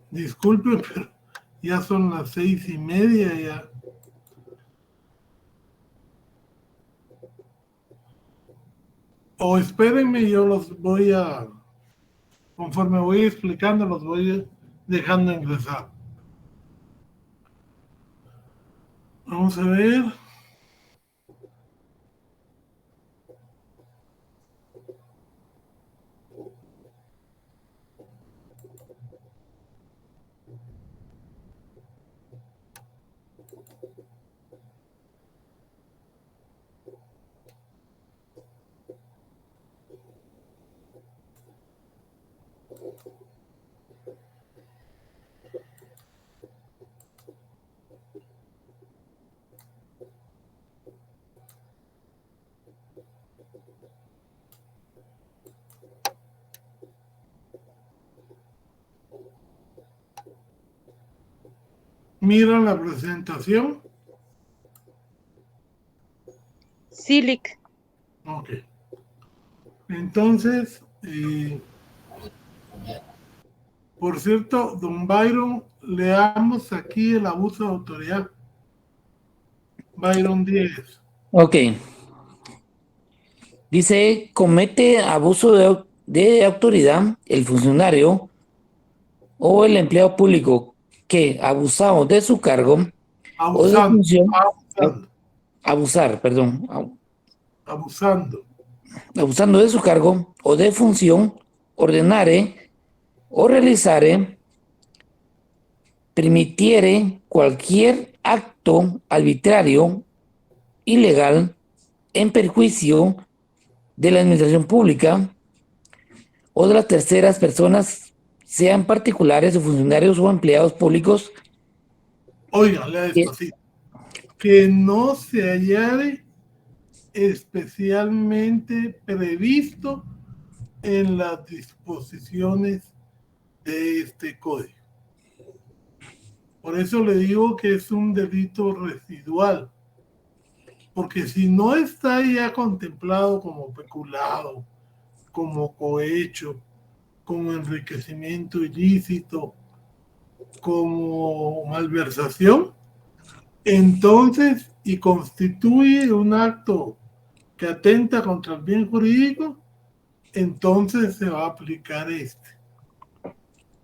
Disculpen, pero ya son las 6:30 ya. O espérenme, yo los voy a, conforme voy explicando, los voy dejando ingresar. Vamos a ver. Mira la presentación. Sí, Lick. Ok. Entonces, por cierto, don Byron, leamos aquí el abuso de autoridad. Byron 10. Ok. Dice, comete abuso de autoridad el funcionario o el empleado público que, abusado de su cargo o de función, abusando de su cargo o de función, ordenare o realizare, permitiere cualquier acto arbitrario, ilegal, en perjuicio de la administración pública o de las terceras personas, sean particulares o funcionarios o empleados públicos. Oiga, lea despacito. Que no se hallare especialmente previsto en las disposiciones de este código. Por eso le digo que es un delito residual, porque si no está ya contemplado como peculado, como cohecho, como enriquecimiento ilícito, como malversación, entonces, y constituye un acto que atenta contra el bien jurídico, entonces se va a aplicar este.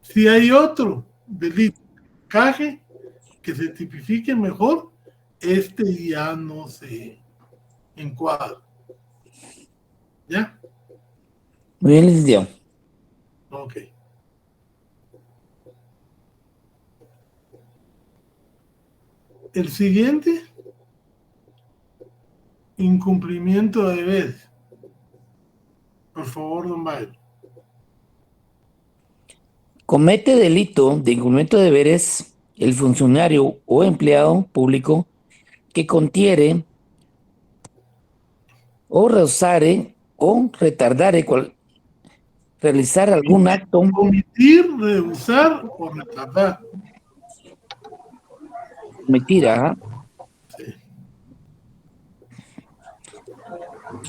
Si hay otro delito caje que se tipifique mejor, este ya no se encuadra. ¿Ya? Muy bien, licenciado. Ok. El siguiente, incumplimiento de deberes. Por favor, don Byron. Comete delito de incumplimiento de deberes el funcionario o empleado público que contiere o rehusare o retardare realizar algún acto. Omitir, rehusar o retardar. Omitir, ajá. Sí.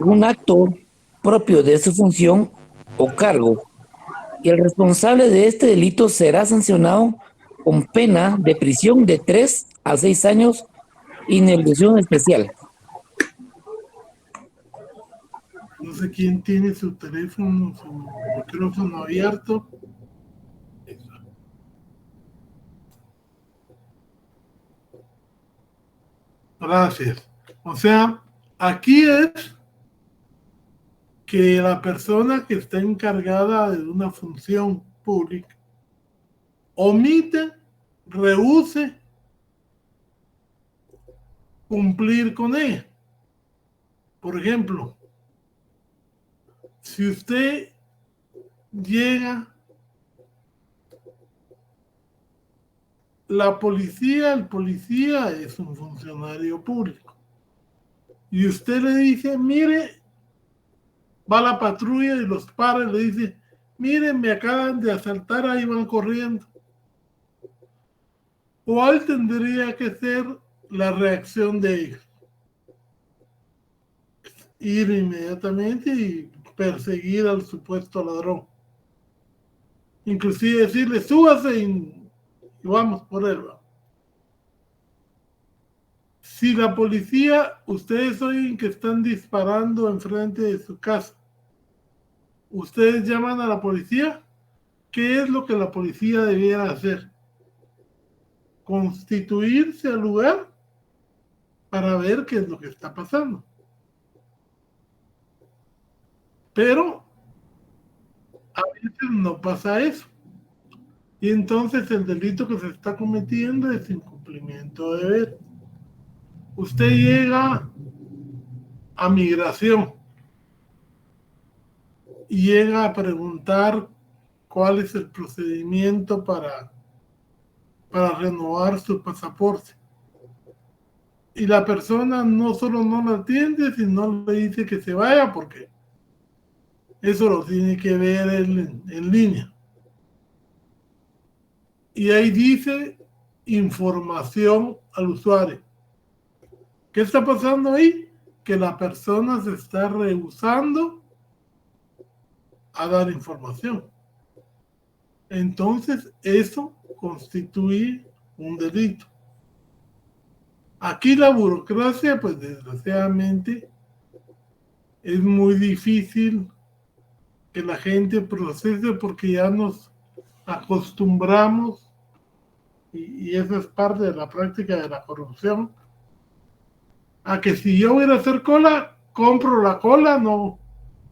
Un acto propio de su función o cargo, y el responsable de este delito será sancionado con pena de prisión de 3 a 6 años y inhabilitación especial. No sé quién tiene su teléfono, su micrófono abierto. Gracias. O sea, aquí es que la persona que está encargada de una función pública omite, rehúse cumplir con ella. Por ejemplo, si usted llega el policía es un funcionario público. Y usted le dice, mire, va la patrulla y los para y le dice, miren, me acaban de asaltar, ahí van corriendo. ¿Cuál tendría que ser la reacción de ellos? Ir inmediatamente y perseguir al supuesto ladrón. Inclusive decirle, súbase y vamos por él. Si la policía, ustedes oyen que están disparando enfrente de su casa, ustedes llaman a la policía, ¿qué es lo que la policía debiera hacer? Constituirse al lugar para ver qué es lo que está pasando. Pero a veces no pasa eso. Y entonces el delito que se está cometiendo es incumplimiento de deber. Usted llega a migración y llega a preguntar cuál es el procedimiento para renovar su pasaporte. Y la persona no solo no la atiende, sino le dice que se vaya porque eso lo tiene que ver en línea. Y ahí dice información al usuario. ¿Qué está pasando ahí? Que la persona se está rehusando a dar información. Entonces, eso constituye un delito. Aquí la burocracia, pues desgraciadamente, es muy difícil que la gente procese porque ya nos acostumbramos, y eso es parte de la práctica de la corrupción, a que si yo voy a hacer cola, compro la cola, no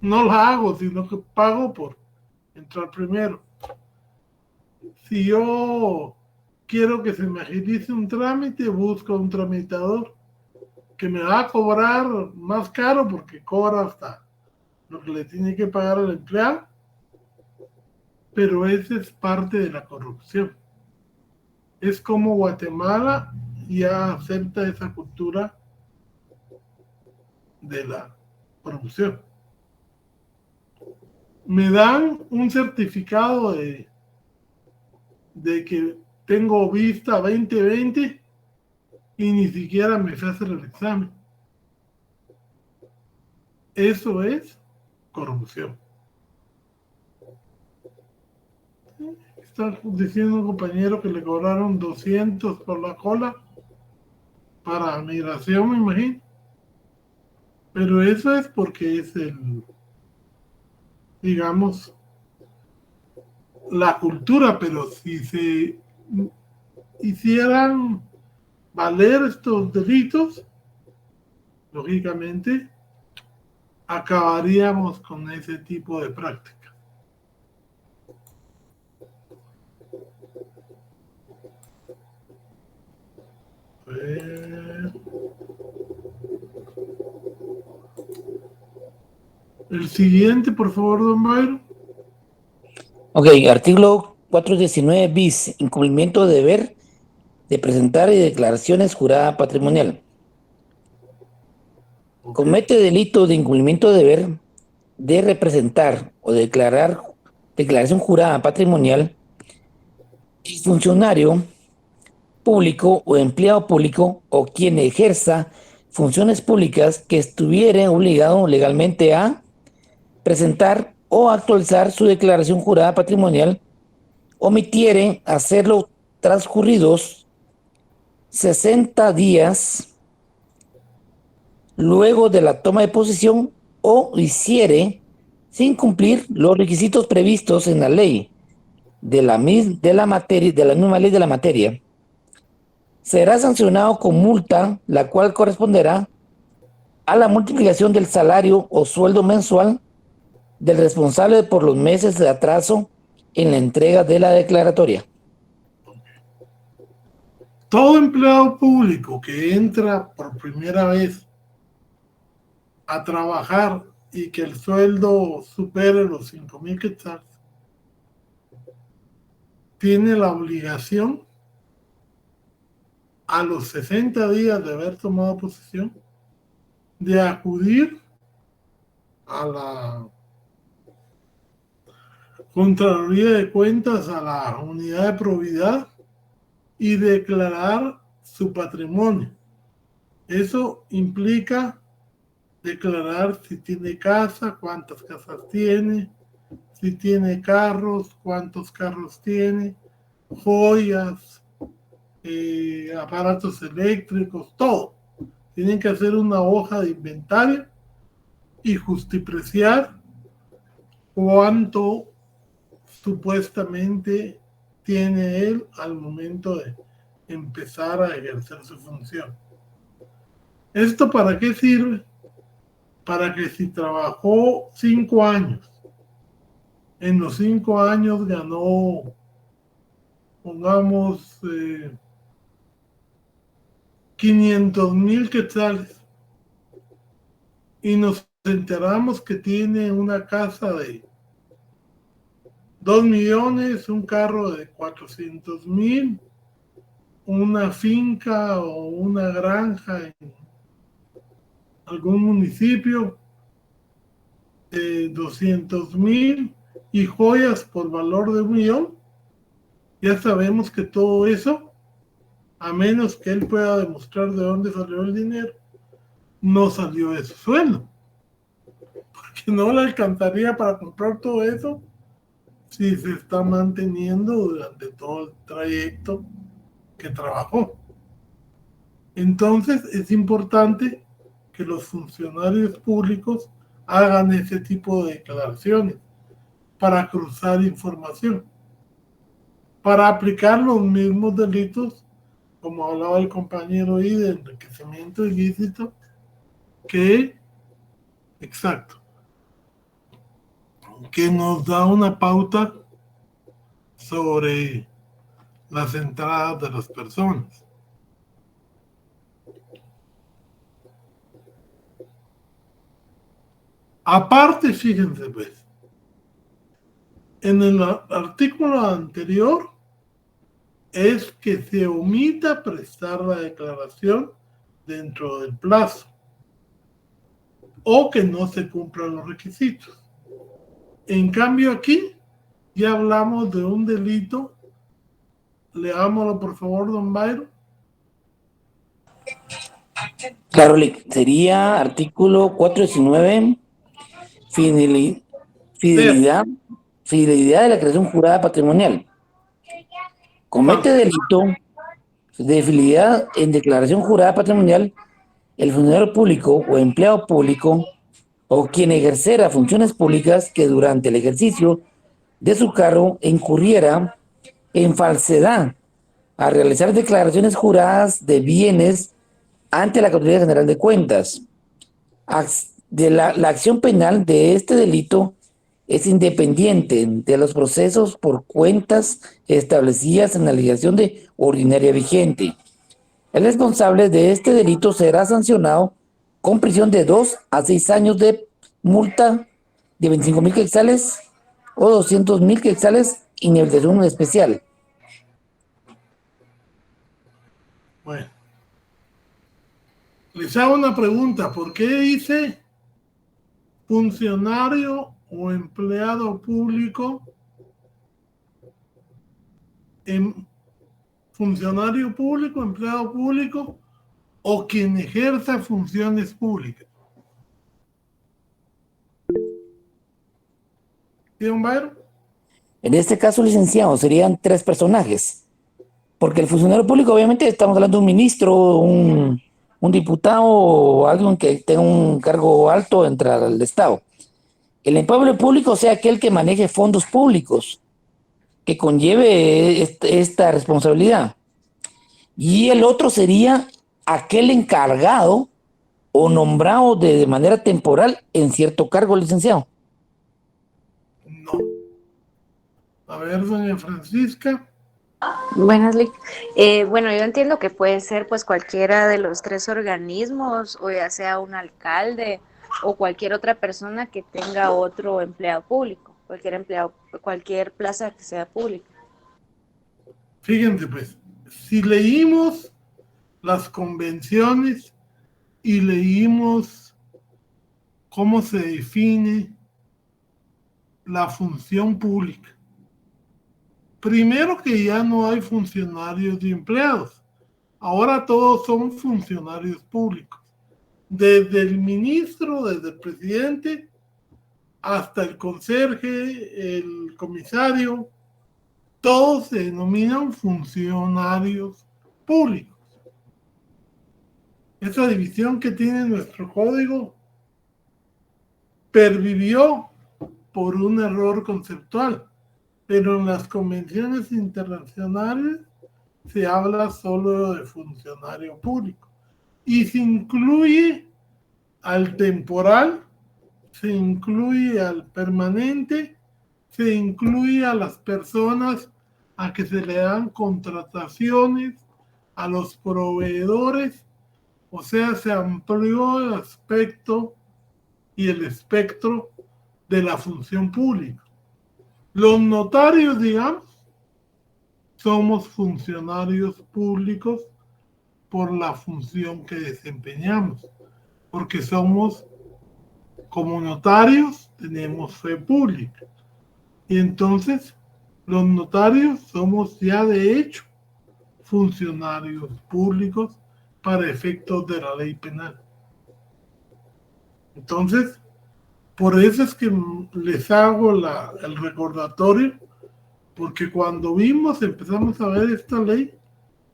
la hago, sino que pago por entrar primero. Si yo quiero que se me agilice un trámite, busco un tramitador que me va a cobrar más caro porque cobra hasta lo que le tiene que pagar al empleado, pero esa es parte de la corrupción. Es como Guatemala ya acepta esa cultura de la corrupción. Me dan un certificado de que tengo vista 20/20 y ni siquiera me fui a hacer el examen. Eso es corrupción. Está diciendo un compañero que le cobraron 200 por la cola para migración, me imagino. Pero eso es porque es digamos, la cultura, pero si se hicieran valer estos delitos, lógicamente acabaríamos con ese tipo de práctica. El siguiente, por favor, don Byron. Ok, artículo 419 bis, incumplimiento de deber de presentar declaraciones jurada patrimonial. Comete delito de incumplimiento de deber de representar o declarar declaración jurada patrimonial el funcionario público o empleado público o quien ejerza funciones públicas que estuviera obligado legalmente a presentar o actualizar su declaración jurada patrimonial, omitiere hacerlo transcurridos 60 días luego de la toma de posesión o hiciere sin cumplir los requisitos previstos en la ley de la misma ley de la materia, será sancionado con multa, la cual corresponderá a la multiplicación del salario o sueldo mensual del responsable por los meses de atraso en la entrega de la declaratoria. Todo empleado público que entra por primera vez a trabajar y que el sueldo supere los 5,000 quetzales, tiene la obligación a los 60 días de haber tomado posesión, de acudir a la Contraloría de Cuentas, a la unidad de probidad y declarar su patrimonio. Eso implica declarar si tiene casa, cuántas casas tiene, si tiene carros, cuántos carros tiene, joyas, aparatos eléctricos, todo. Tienen que hacer una hoja de inventario y justipreciar cuánto supuestamente tiene él al momento de empezar a ejercer su función. ¿Esto para qué sirve? Para que si trabajó 5 años, en los 5 años ganó, pongamos, 500,000 quetzales, y nos enteramos que tiene una casa de 2 millones, un carro de 400,000, una finca o una granja en algún municipio de 200,000 y joyas por valor de 1 millón. Ya sabemos que todo eso, a menos que él pueda demostrar de dónde salió el dinero, no salió de su sueldo, porque no le alcanzaría para comprar todo eso si se está manteniendo durante todo el trayecto que trabajó. Entonces es importante que los funcionarios públicos hagan ese tipo de declaraciones para cruzar información, para aplicar los mismos delitos, como hablaba el compañero ahí, de enriquecimiento ilícito, que nos da una pauta sobre las entradas de las personas. Aparte, fíjense pues, en el artículo anterior es que se omita prestar la declaración dentro del plazo o que no se cumplan los requisitos. En cambio aquí ya hablamos de un delito. Leámoslo por favor, don Byron. Claro, sería artículo 419, fidelidad de la creación jurada patrimonial. Comete delito de fidelidad en declaración jurada patrimonial el funcionario público o empleado público o quien ejerciera funciones públicas que durante el ejercicio de su cargo incurriera en falsedad a realizar declaraciones juradas de bienes ante la Contraloría General de Cuentas. La acción penal de este delito es independiente de los procesos por cuentas establecidas en la legislación de ordinaria vigente. El responsable de este delito será sancionado con prisión de 2 a 6 años de multa de 25,000 quetzales o 200,000 quetzales y inhabilitación especial. Bueno, les hago una pregunta. ¿Por qué dice funcionario o empleado público? Funcionario público, empleado público o quien ejerza funciones públicas. ¿Sí, don Byron? En este caso, licenciado, serían 3 personajes. Porque el funcionario público, obviamente, estamos hablando de un ministro, un diputado o alguien que tenga un cargo alto dentro del Estado. El empleado público sea aquel que maneje fondos públicos, que conlleve esta responsabilidad. Y el otro sería aquel encargado o nombrado de manera temporal en cierto cargo, licenciado. No. A ver, doña Francisca. Buenas, Lic. Bueno, yo entiendo que puede ser pues cualquiera de los 3 organismos, o ya sea un alcalde o cualquier otra persona que tenga otro empleado público, cualquier plaza que sea pública. Fíjense pues, si leímos las convenciones y leímos cómo se define la función pública. Primero que ya no hay funcionarios y empleados. Ahora todos son funcionarios públicos. Desde el ministro, desde el presidente, hasta el conserje, el comisario, todos se denominan funcionarios públicos. Esa división que tiene nuestro código pervivió por un error conceptual, pero en las convenciones internacionales se habla solo de funcionario público y se incluye al temporal, se incluye al permanente, se incluye a las personas a que se le dan contrataciones, a los proveedores, o sea, se amplió el aspecto y el espectro de la función pública. Los notarios, digamos, somos funcionarios públicos por la función que desempeñamos, porque somos, como notarios, tenemos fe pública. Y entonces, los notarios somos ya de hecho funcionarios públicos para efectos de la ley penal. Entonces, por eso es que les hago el recordatorio, porque cuando empezamos a ver esta ley,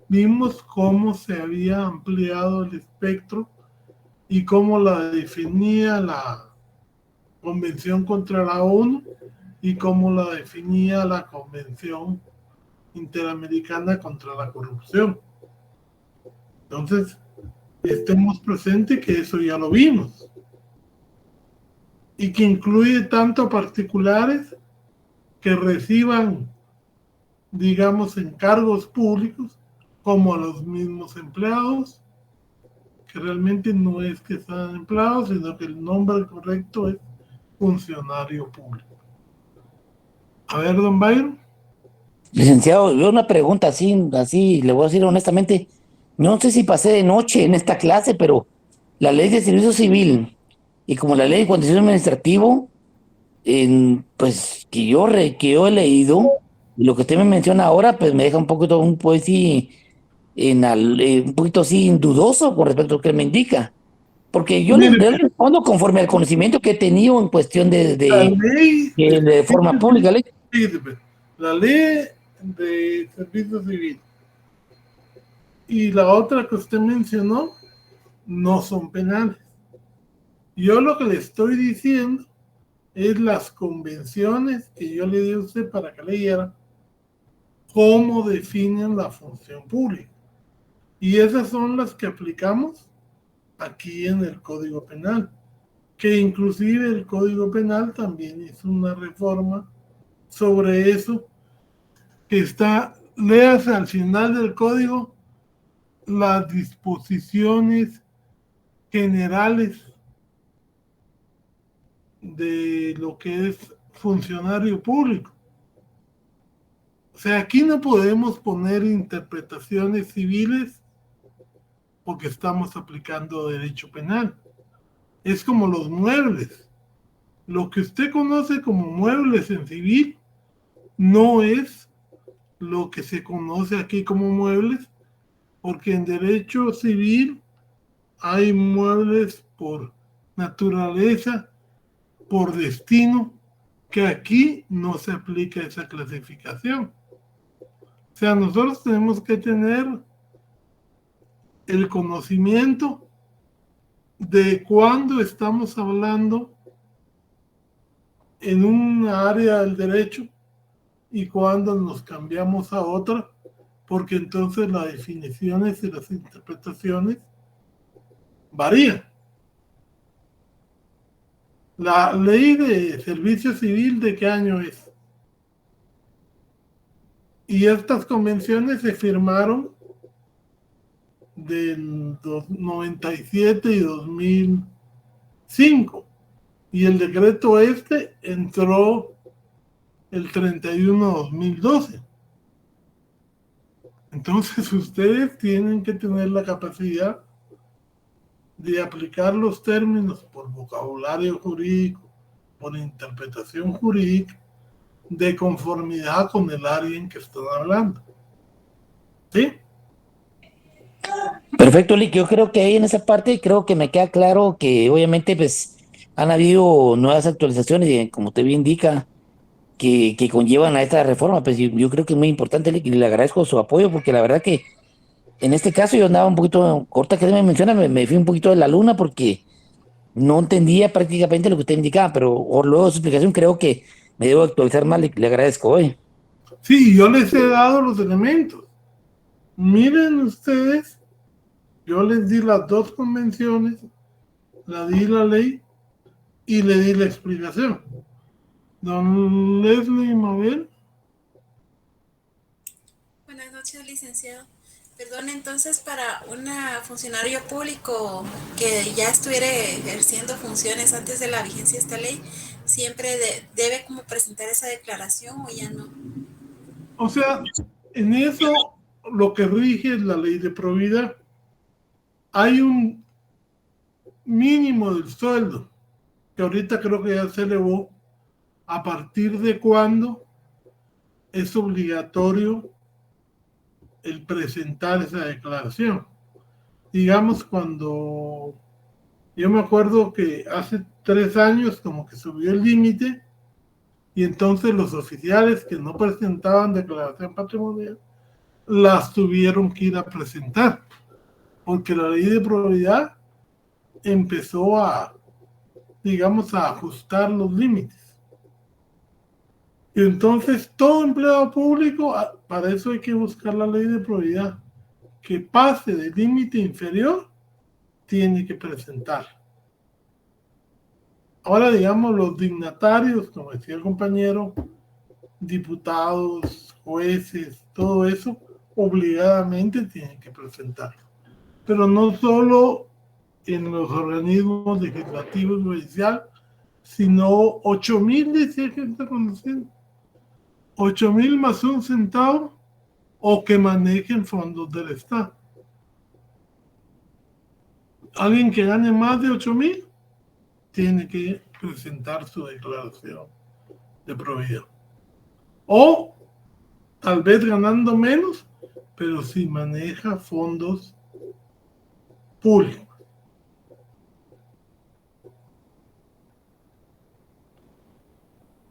vimos cómo se había ampliado el espectro y cómo la definía la Convención contra la ONU y cómo la definía la Convención Interamericana contra la Corrupción. Entonces, estemos presentes que eso ya lo vimos y que incluye tanto a particulares que reciban, digamos, encargos públicos, como a los mismos empleados, que realmente no es que sean empleados, sino que el nombre correcto es funcionario público. A ver, don Byron. Licenciado, yo una pregunta así, le voy a decir honestamente, no sé si pasé de noche en esta clase, pero la ley de servicio civil y como la ley de contencioso administrativo, pues que yo he leído, y lo que usted me menciona ahora, pues me deja un poquito así dudoso con respecto a lo que me indica. Porque yo le respondo conforme al conocimiento que he tenido en cuestión de forma pública. La ley de servicio civil y la otra que usted mencionó no son penales. Yo lo que le estoy diciendo es las convenciones que yo le di a usted para que leyera cómo definen la función pública. Y esas son las que aplicamos aquí en el Código Penal, que inclusive el Código Penal también hizo una reforma sobre eso, que está, léase al final del código, las disposiciones generales de lo que es funcionario público. O sea, aquí no podemos poner interpretaciones civiles porque estamos aplicando derecho penal. Es como los muebles. Lo que usted conoce como muebles en civil no es lo que se conoce aquí como muebles, porque en derecho civil hay muebles por naturaleza, por destino, que aquí no se aplica esa clasificación. O sea, nosotros tenemos que tener el conocimiento de cuando estamos hablando en un área del derecho y cuando nos cambiamos a otra, porque entonces las definiciones y las interpretaciones varían. La ley de servicio civil, ¿de qué año es? Y estas convenciones se firmaron del 97 y 2005. Y el decreto entró el 31 de 2012. Entonces ustedes tienen que tener la capacidad de aplicar los términos por vocabulario jurídico, por interpretación jurídica, de conformidad con el área en que están hablando. ¿Sí? Perfecto, Lick. Yo creo que ahí en esa parte creo que me queda claro que obviamente pues han habido nuevas actualizaciones y como usted bien indica que conllevan a esta reforma, pues yo creo que es muy importante, Lick, y le agradezco su apoyo porque la verdad que en este caso yo andaba un poquito, corta que me menciona, me fui un poquito de la luna porque no entendía prácticamente lo que usted indicaba, pero luego de su explicación creo que me debo actualizar más, le agradezco hoy. Sí, yo les he dado los elementos. Miren ustedes, yo les di las dos convenciones, le di la ley y le di la explicación. Don Leslie Mabel. Buenas noches, licenciado. Perdón, entonces para un funcionario público que ya estuviera ejerciendo funciones antes de la vigencia de esta ley, ¿siempre debe como presentar esa declaración o ya no? O sea, en eso lo que rige es la ley de probidad. Hay un mínimo del sueldo, que ahorita creo que ya se elevó, a partir de cuándo es obligatorio el presentar esa declaración. Digamos, cuando yo me acuerdo que hace 3 años como que subió el límite y entonces los oficiales que no presentaban declaración patrimonial las tuvieron que ir a presentar, porque la ley de probidad empezó a, digamos, a ajustar los límites. Y entonces todo empleado público, para eso hay que buscar la ley de probidad, que pase del límite inferior, tiene que presentar. Ahora, digamos, los dignatarios, como decía el compañero, diputados, jueces, todo eso, obligadamente tienen que presentarlo. Pero no solo en los organismos legislativos y judicial, sino 8,000, decía que está conociendo, 8,000 más un centavo, o que manejen fondos del Estado. Alguien que gane más de 8,000 tiene que presentar su declaración de probidad. O tal vez ganando menos, pero si maneja fondos públicos.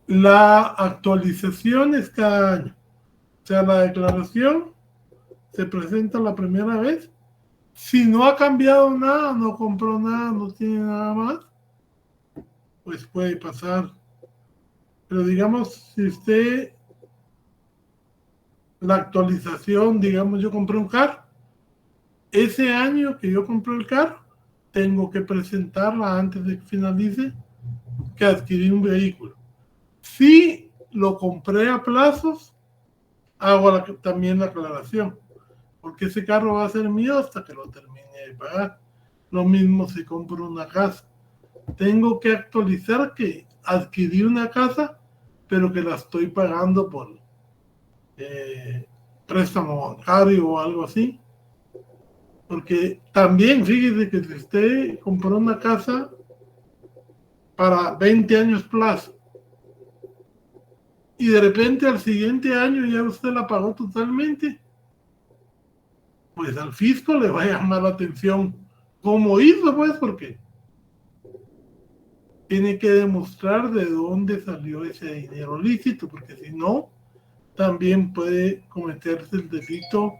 La actualización es cada año. O sea, la declaración se presenta la primera vez. Si no ha cambiado nada, no compró nada, no tiene nada más, pues puede pasar. Pero digamos, si usted, la actualización, digamos, yo compré un carro, ese año que yo compré el carro, tengo que presentarla antes de que finalice que adquirí un vehículo. Si lo compré a plazos, hago también la aclaración, porque ese carro va a ser mío hasta que lo termine de pagar. Lo mismo si compro una casa. Tengo que actualizar que adquirí una casa, pero que la estoy pagando por préstamo bancario o algo así. Porque también, fíjese que si usted compró una casa para 20 años plazo y de repente al siguiente año ya usted la pagó totalmente, pues al fisco le va a llamar la atención cómo hizo, pues, porque tiene que demostrar de dónde salió ese dinero lícito, porque si no, también puede cometerse el delito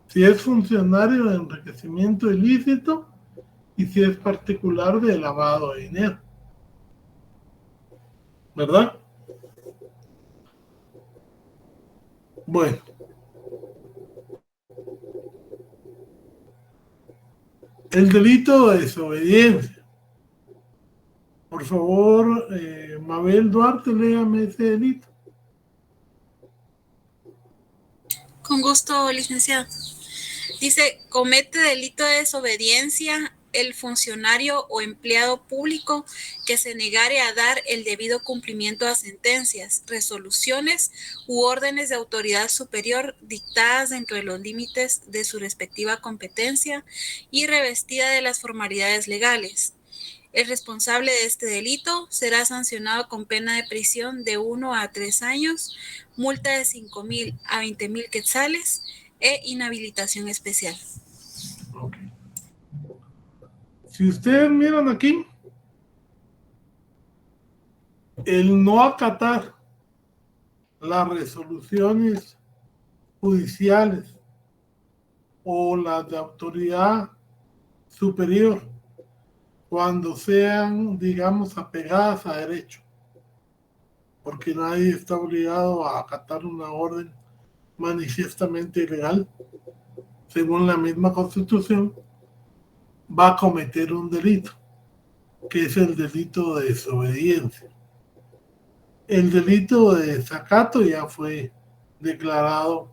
si es funcionario de enriquecimiento ilícito y si es particular de lavado de dinero. ¿Verdad? Bueno. El delito de desobediencia. Por favor, Mabel Duarte, léame ese delito. Con gusto, licenciado. Dice, comete delito de desobediencia el funcionario o empleado público que se negare a dar el debido cumplimiento a sentencias, resoluciones u órdenes de autoridad superior dictadas dentro de los límites de su respectiva competencia y revestida de las formalidades legales. El responsable de este delito será sancionado con pena de prisión de 1 a 3 años, multa de 5,000 a 20,000 quetzales e inhabilitación especial. Si ustedes miran aquí, el no acatar las resoluciones judiciales o las de autoridad superior cuando sean, digamos, apegadas a derecho, porque nadie está obligado a acatar una orden manifiestamente ilegal, según la misma Constitución, va a cometer un delito, que es el delito de desobediencia. El delito de desacato ya fue declarado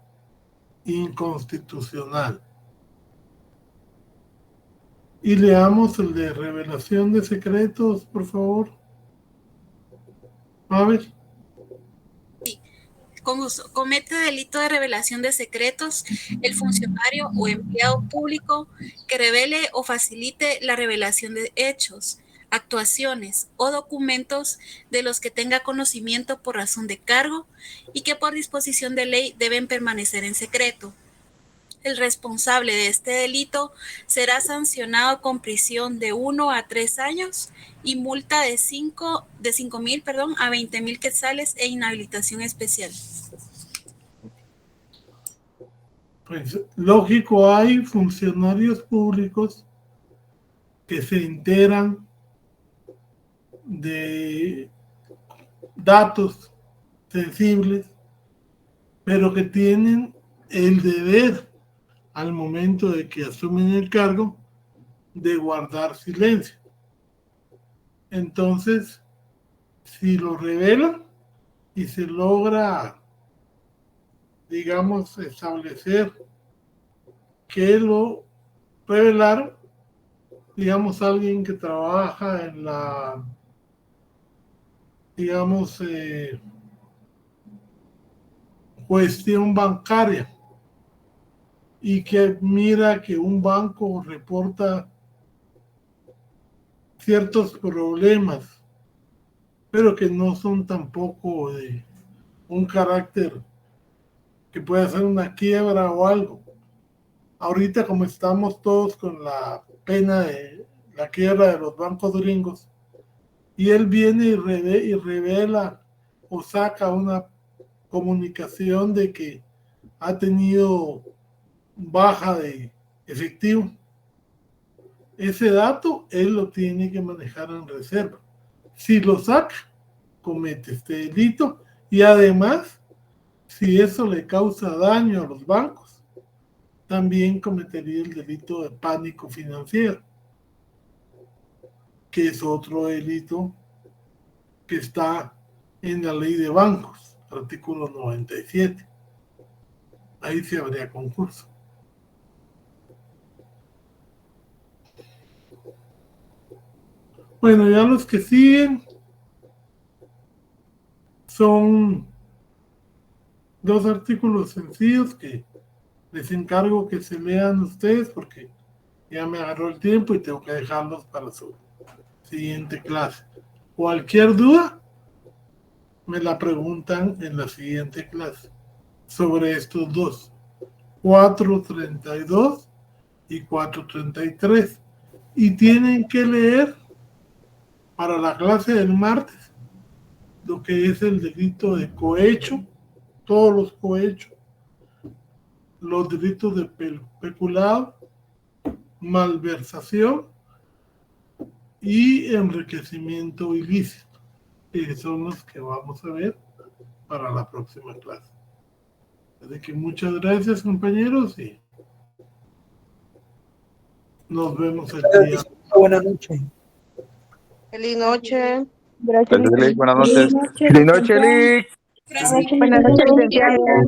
inconstitucional. Y leamos el de revelación de secretos, por favor. A ver. Con gusto. Comete delito de revelación de secretos el funcionario o empleado público que revele o facilite la revelación de hechos, actuaciones o documentos de los que tenga conocimiento por razón de cargo y que por disposición de ley deben permanecer en secreto. El responsable de este delito será sancionado con prisión de 1 a 3 años y multa de 5,000 a 20,000 quetzales e inhabilitación especial. Pues lógico, hay funcionarios públicos que se enteran de datos sensibles, pero que tienen el deber al momento de que asumen el cargo de guardar silencio. Entonces, si lo revelan y se logra, digamos, establecer que lo revelaron, digamos, alguien que trabaja en la, digamos, cuestión bancaria, y que mira que un banco reporta ciertos problemas, pero que no son tampoco de un carácter que pueda ser una quiebra o algo. Ahorita, como estamos todos con la pena de la quiebra de los bancos gringos, y él viene y revela o saca una comunicación de que ha tenido baja de efectivo, ese dato él lo tiene que manejar en reserva. Si lo saca, comete este delito, y además, si eso le causa daño a los bancos, también cometería el delito de pánico financiero, que es otro delito que está en la ley de bancos, artículo 97. Ahí sí habría concurso. Bueno, ya los que siguen son 2 artículos sencillos que les encargo que se lean ustedes porque ya me agarró el tiempo y tengo que dejarlos para su siguiente clase. Cualquier duda me la preguntan en la siguiente clase sobre estos 2, 432 y 433, y tienen que leer para la clase del martes lo que es el delito de cohecho, todos los cohechos, los delitos de peculado, malversación y enriquecimiento ilícito. Esos son los que vamos a ver para la próxima clase. Así que muchas gracias, compañeros, y nos vemos el día. Buenas noches. Feliz noche. Buenas noches. Buenas noches, licenciado.